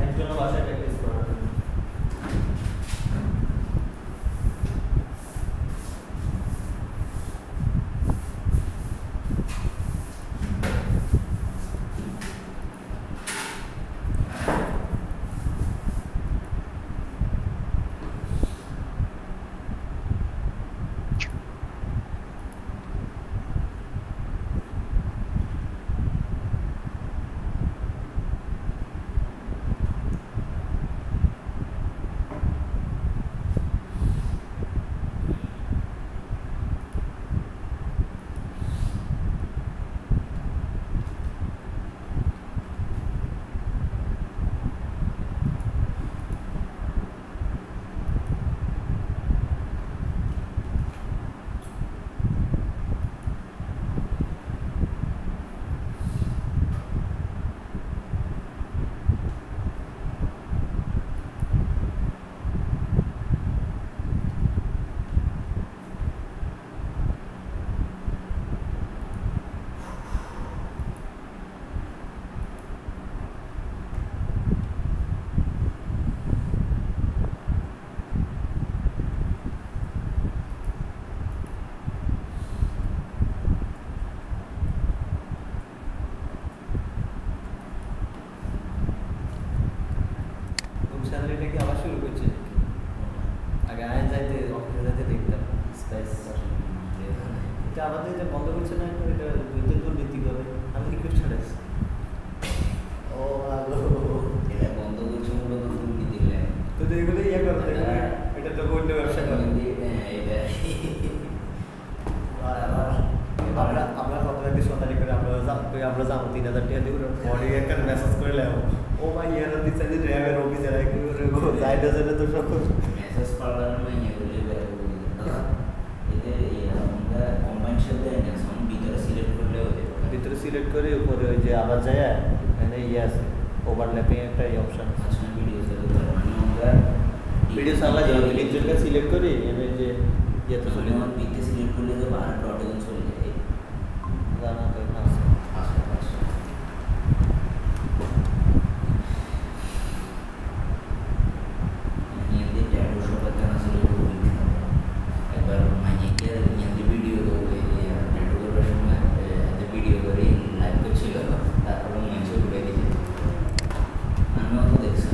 একজনও বাসায় প্র্যাকটিস করার জন্য। কি আবার শুরু করছে আগে আয় যাইতে অফিসে যাইতে দেখতাম স্পাইস এটা আমাদের এটা বন্ধ করছে না এটা দুইদিন পর ভিত্তি করে আমি রিকোয়েস্ট ছাড়াইছি ও আলো এটা বন্ধ করছে মূলত তুমি দিলে তো এগুলো ইয়ে করতে এটা তো অন্য ব্যবসা করে আমরা কত একদিন সন্ধানি করে আমরা যাবো 3,000 টাকা দিব পরে একটা মেসেজ করে লেবো ও ভাই ইয়ার দিচ্ছে যে ড্রাইভার অফিসে রাখি যাই ডজনে তো সব মেসেজ পাওয়ার মানে এগুলো এতে আমরা কম্বাইন সাথে নেক্সট ভিতরে সিলেক্ট করলে ভিতরে সিলেক্ট করে উপরে ওই যে আবার যায় এখানে ইয়ে আছে ওভারল্যাপিং একটা অপশন আছে আচ্ছা ভিডিও সাথে মানে আমরা ভিডিও সালা যাবে লিঙ্কটা সিলেক্ট করি এনে যে ইয়ে তো চলে আমার ভিতরে সিলেক্ট করলে তো 12 ডট চলে যায় জানা তো আছে আচ্ছা নিয়ন্ত্রণ ট্যাটু সবার জানা ছিল একবার মাইকে নিয়ন্ত্রণ ভিডিও ট্যাটু করার সময় ভিডিও করে লাইভ করছিল তারপর মঞ্চে উঠে দিয়েছে আমিও তো দেখছি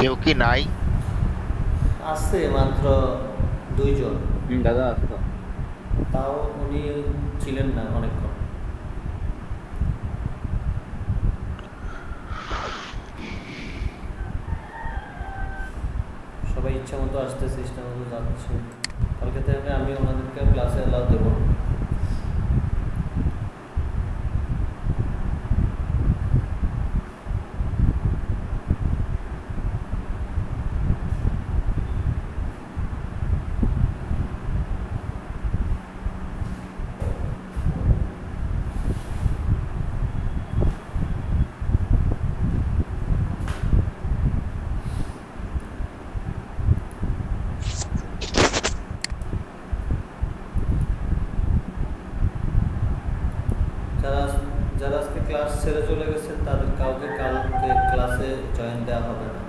কেউ কি নাই? আছে মাত্র 2 জন, দাদা আসতো। তাও উনি ছিলেন না অনেকক্ষণ। সবাই ইচ্ছা মতো আসতেছে, ইচ্ছা মতো যাচ্ছে। কালকে থেকে আমি ওনাদেরকে ক্লাসে অ্যালাউ দেবো। যারা আজকে ক্লাস ছেড়ে চলে গেছেন তাদের কাউকে কালকে ক্লাসে জয়েন দেওয়া হবে না।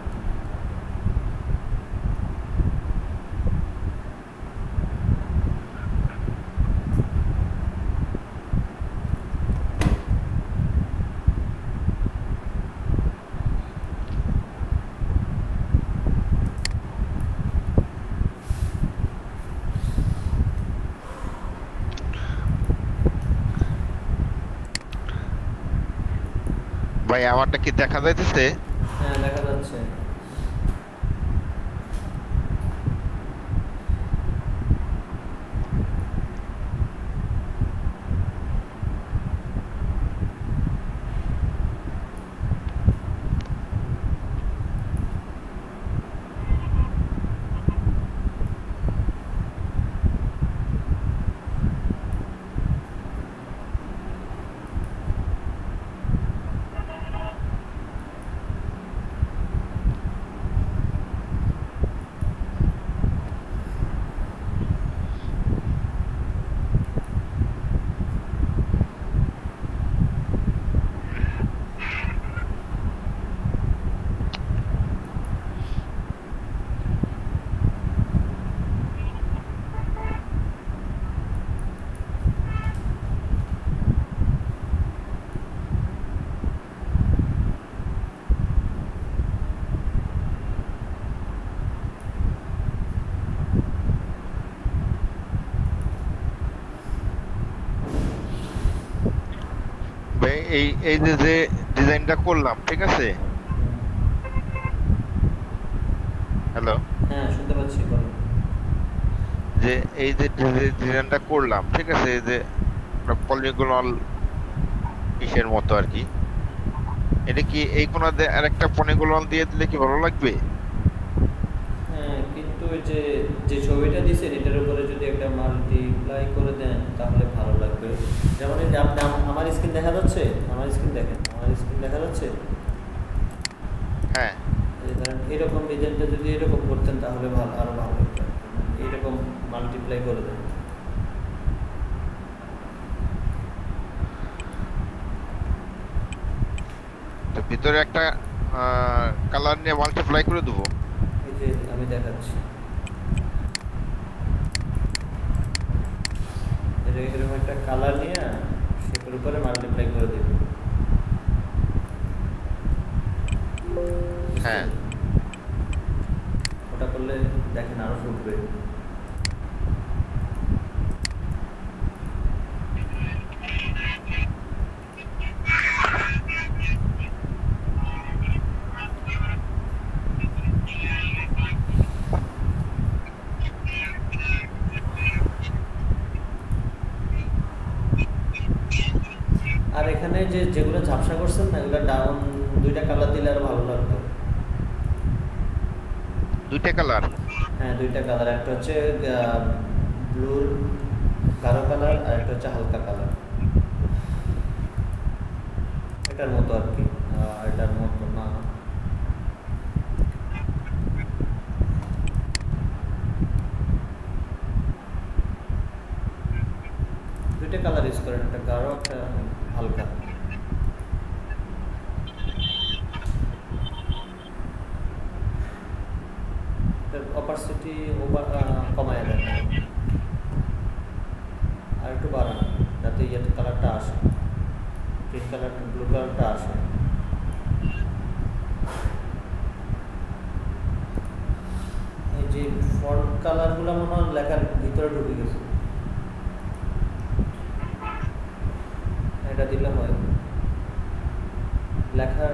ভাই আমারটা কি দেখা যাইতেছে? হ্যাঁ, দেখা যাচ্ছে। ভাই এই এই যে ডিজাইনটা করলাম, ঠিক আছে? হ্যালো, হ্যাঁ, শুনতে পাচ্ছি, বলো। যে এই যে ডিজাইনটা করলাম, ঠিক আছে, এই যে পলিগোনাল ইসের মতো আর কি, এটা কি এই কোনাতে আরেকটা পলিগোনাল দিয়ে দিলে কি ভালো লাগবে? হ্যাঁ, কিন্তু ওই যে যে ছবিটা দিয়েছেন এটার উপরে যদি একটা মাল্টিপ্লাই করে দেন তাহলে ভালো লাগবে। যেমন এই যে আপনি আমার স্ক্রিন দেখা যাচ্ছে, আমার স্ক্রিন দেখেন, আমার স্ক্রিন দেখা যাচ্ছে। হ্যাঁ, এই ধরেন এরকম ডিজাইনটা যদি এরকম করতেন তাহলে ভালো, আরো ভালো হতো। এইরকম মাল্টিপ্লাই করে দেন। তো ভিতরে একটা কালার নিয়ে মাল্টিপ্লাই করে দেবো। এই যে আমি দেখাচ্ছি, এরকম একটা কালার নিয়ে সেটার উপরে মাল্টিপ্লাই করে দেব। হ্যাঁ, ওটা করলে দেখেন আরো ফুটবে। আর এখানে যেগুলো ঝাপসা করছেন না, এগুলো ডাউন 2টা কালার দিলে আরো ভালো লাগতো। 2টা কালার? হ্যাঁ, 2টা কালার, একটা হচ্ছে ব্লুর গাঢ় কালার আর একটা হচ্ছে হালকা কালার, এটার মতো আর কি। এটার মতো না, দুইটা কালার ইউজ করেন, একটা গাঢ় একটা হালকা। অপারসিটি কমায় দেন আর একটু বাড়ান যাতে ইয়েতে কালারটা আসে, গ্রিন কালারটা, ব্লু কালারটা আসে। ফন্ট কালারগুলো মনে হয় লেখার ভিতরে ঢুকে গেছে। এটা দিলে হয়। লেখার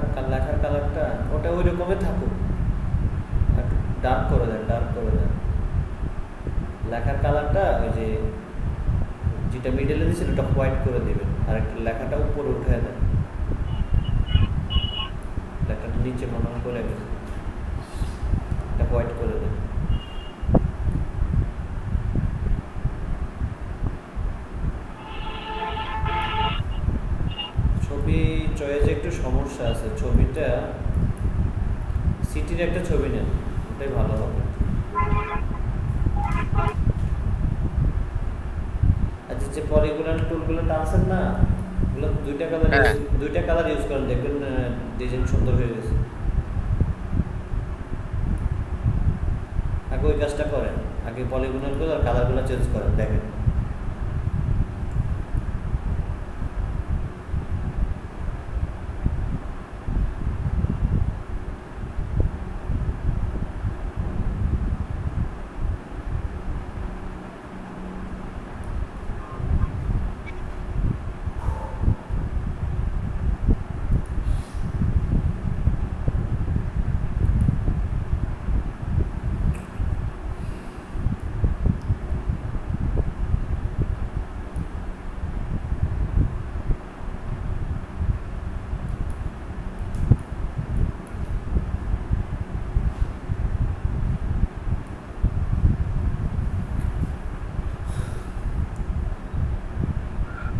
কালারটা ওটা ওই রকমই থাকুক, ডার্ক করে দেন, লেখার কালারটা ওই যে যেটা মিডলে দিয়েছেন ওটা হোয়াইট করে দেবেন, আর একটা লেখাটা উপরে উঠে দেন, লেখাটা নিচে মনে হয় করে গেছে, এটা হোয়াইট করে দেন। ছবি চয়েসে একটু সমস্যা আছে, ছবিটা সিটির একটা ছবি নেন, ওটাই ভালো হবে। আচ্ছা, যে পলিগনাল টুলগুলো টানছেন না, ওগুলো দুইটা কালার ইউজ করেন, দেখবেন ডিজাইন সুন্দর হয়ে গেছে। আগে ওই কাজটা করেন, আগে পলিগনালগুলো আর কালারগুলো চেঞ্জ করেন, দেখেন।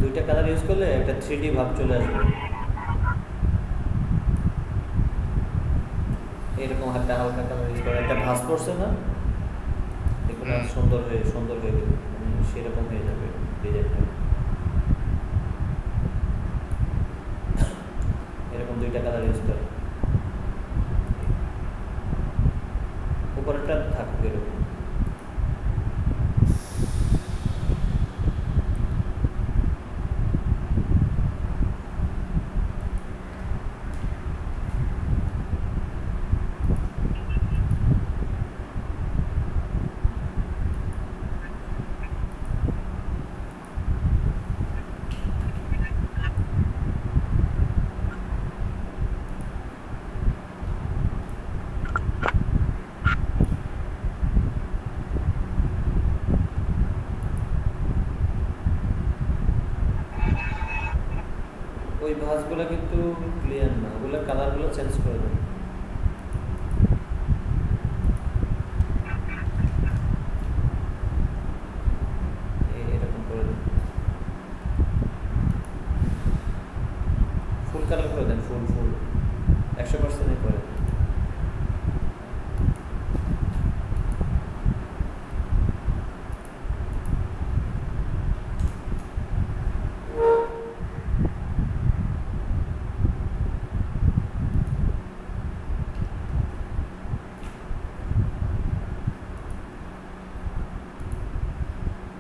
দুইটা কালার ইউজ করলে একটা 3D ভাব চলে আসবে। এরকম একটা হালকা কালার ইউজ করে, একটা ভাঁজ পড়ছে না, এগুলো সুন্দর হয়ে যাবে, সেরকম হয়ে যাবে ডিজাইনটা। এরকম দুইটা কালার ইউজ করে, উপরেরটা থাকবে এরকম। ওই ভাঁজগুলো কিন্তু ক্লিয়ার না, ওগুলো কালারগুলো চেঞ্জ করে দেন। এরকম করে দেন, ফুল কালার করে দেন, ফুল 100% করে দেন।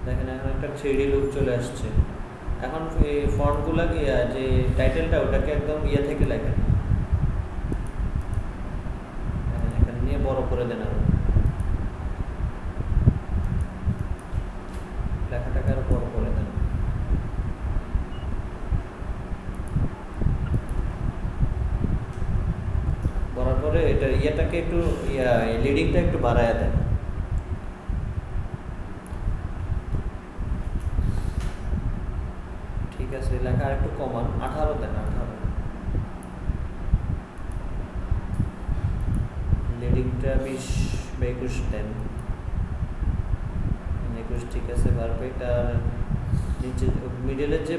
দেখেন এখন একটা 3D লুক চলে আসছে। এখন এই ফন্টগুলো যে টাইটেলটা ওটাকে একদম থেকে লেখেন, এখানে নিয়ে বড় করে দেন, আরো লেখাটাকে আরো বড় করে দেন। করার পরে এটা ইয়েটাকে একটু লিডিংটা একটু বাড়ায় দেন। ঠিক আছে, লেখা আর একটু কমান, 18 দেন, 18 লিডিংটা 20 বা 21 দেন, 21 ঠিক আছে, পারফেক্ট। আর নিচে মিডলের যে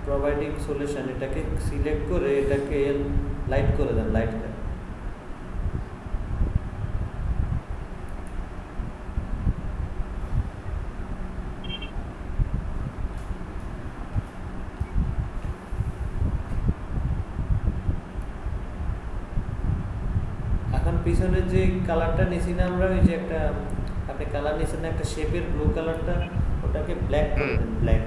প্রোভাইডিং সলিউশন এটাকে সিলেক্ট করে এটাকে লাইট করে দেন, লাইট দেন। এখন পিছনের যে কালারটা নিছি না আমরা, ওই যে একটা আপনি কালার নিছেন না একটা শেপের ব্লু কালারটা, ওটাকে ব্ল্যাক করে দেন, ব্ল্যাক।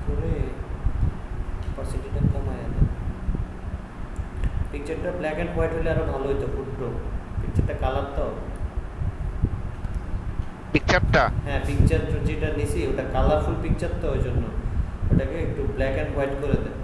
করে অপাসিটিটা কমায় দেন। হোয়াইট হলে আরো ভালো হতো, ফুটতো পিকচারটা, কালার তো। পিকচারটা হ্যাঁ, পিকচার যেটা নিছি ওটা কালারফুল পিকচার তো, ওই জন্য ওটাকে একটু ব্ল্যাক অ্যান্ড হোয়াইট করে দেন।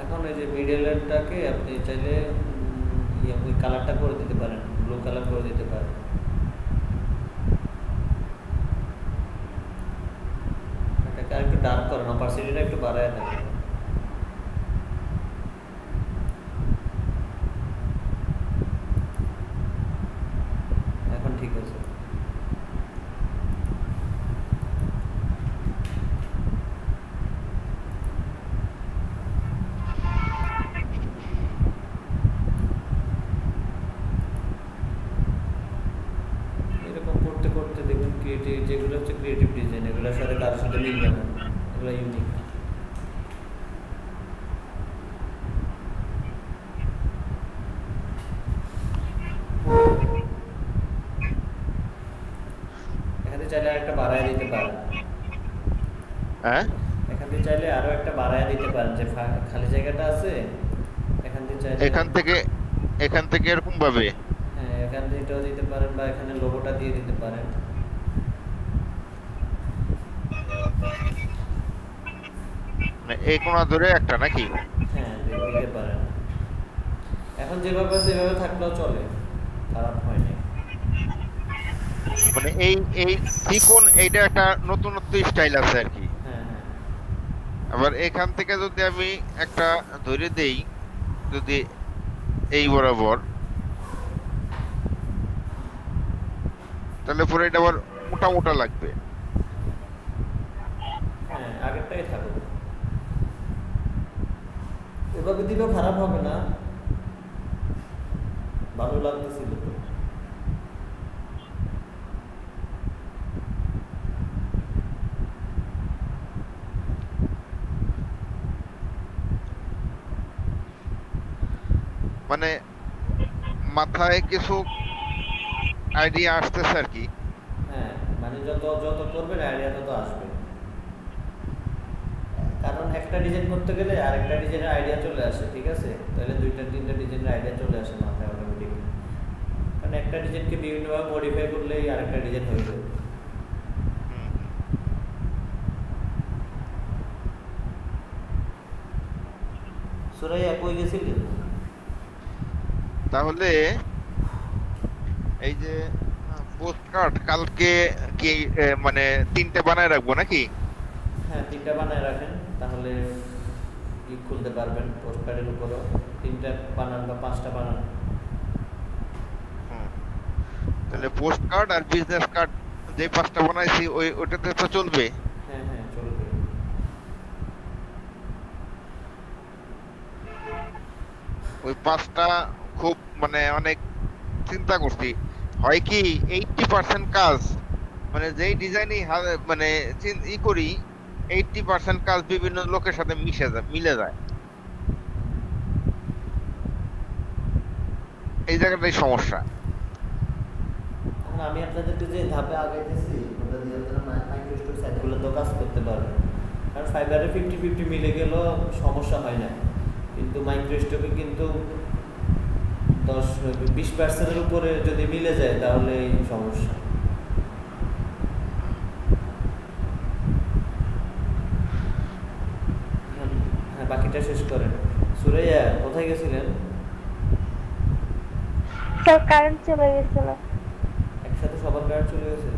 এখন এই যে মিডলেরটাকে আপনি চাইলে ওই কালারটা করে দিতে পারেন, ব্লু কালার করে দিতে পারেন। এটাকে আরেকটু ডার্ক করেন, অপাসিটিটা একটু বাড়ায় দেন। এখন ঠিক আছে। এরকম করতে করতে দেখুন ক্রিয়েটিভ, যেগুলো হচ্ছে ক্রিয়েটিভ ডিজাইন, এগুলোর সাথে কারোর সাথে মিলবে না, এগুলো ইউনিক। এখানে চাইলে আরেকটা বাড়ায় দিতে পারেন। হ্যাঁ, এখান থেকে চাইলে আরো একটা বাড়ায় দিতে পারেন, যে খালি জায়গাটা আছে এখান থেকে চাইলে, এখান থেকে এরকম ভাবে। হ্যাঁ, এখান থেকে এটাও দিতে পারেন, বা এখানে লোগোটা দিয়ে দিতে পারেন। মানে এই কোণা ধরে একটা নাকি? হ্যাঁ, দিতে পারেন। এখন যেভাবে সেভাবে থাকলেও চলে, খারাপ হয়নি। মানে এই ত্রিকোণ, এইটা একটা নতুনত্ব স্টাইল আছে আর কি। হ্যাঁ হ্যাঁ, আবার এখান থেকে যদি আমি একটা ধরে দেই, যদি এই বরাবর, তাহলে পুরো এটা আবার মোটা মোটা লাগবে। হ্যাঁ, আগেরটাই থাকুক, এভাবে দিলেও খারাপ হবে না, ভালো লাগতেছিল তো। মানে মাথায় কিছু আইডিয়া আসতেছে আর কি। হ্যাঁ, মানে যত যত করবেন আইডিয়া তত আসবে, কারণ একটা ডিজাইন করতে গেলে আরেকটা ডিজাইনের আইডিয়া চলে আসে, ঠিক আছে? তাহলে দুইটা তিনটা ডিজাইনের আইডিয়া চলে আসে মাথায় অটোমেটিক, কারণ একটা ডিজাইনকে বিভিন্নভাবে মডিফাই করলেই আরেকটা ডিজাইন হয়ে যাবে। সুরাইয়া কই গেছিলেন? তাহলে এই যে পোস্ট কার্ড কালকে কি মানে 3টে বানায় রাখবো নাকি? হ্যাঁ, 3টা বানায় রাখেন, তাহলে ই খুলতে পারবেন পোস্ট কার্ডের উপরও। 3টা বানান বা 5টা বানান। তাহলে পোস্ট কার্ড আর বিজনেস কার্ড যে 5টা বানাইছি ওটাতে তো চলবে। হ্যাঁ হ্যাঁ, চলবে। ওই 5টা খুব মানে অনেক চিন্তা করছি। হয় কি 80% কাজ, মানে যেই ডিজাইনই মানে ই করি, 80% কাজ বিভিন্ন লোকের সাথে মিলে যায়। এই জায়গাটাই সমস্যা। এখন আমি আপনাদেরকে যে ধাপে আগাইতেছি ওটা দিয়ে আপনারা মাইক্রোস্টোর সাইটগুলোতেও কাজ করতে পারবেন, কারণ ফাইবারে 50-50 মিলে গেলেও সমস্যা হয় না, কিন্তু মাইক্রোস্টোকে কিন্তু 10-20% উপরে যদি মিলে যায় তাহলে সমস্যা। হ্যাঁ, বাকিটা শেষ করেন। সুরাইয়া কোথায় গেছিলেন? স্যার কারেন্ট চলে গেছিল। একসাথে সবার কারেন্ট চলে গেছে?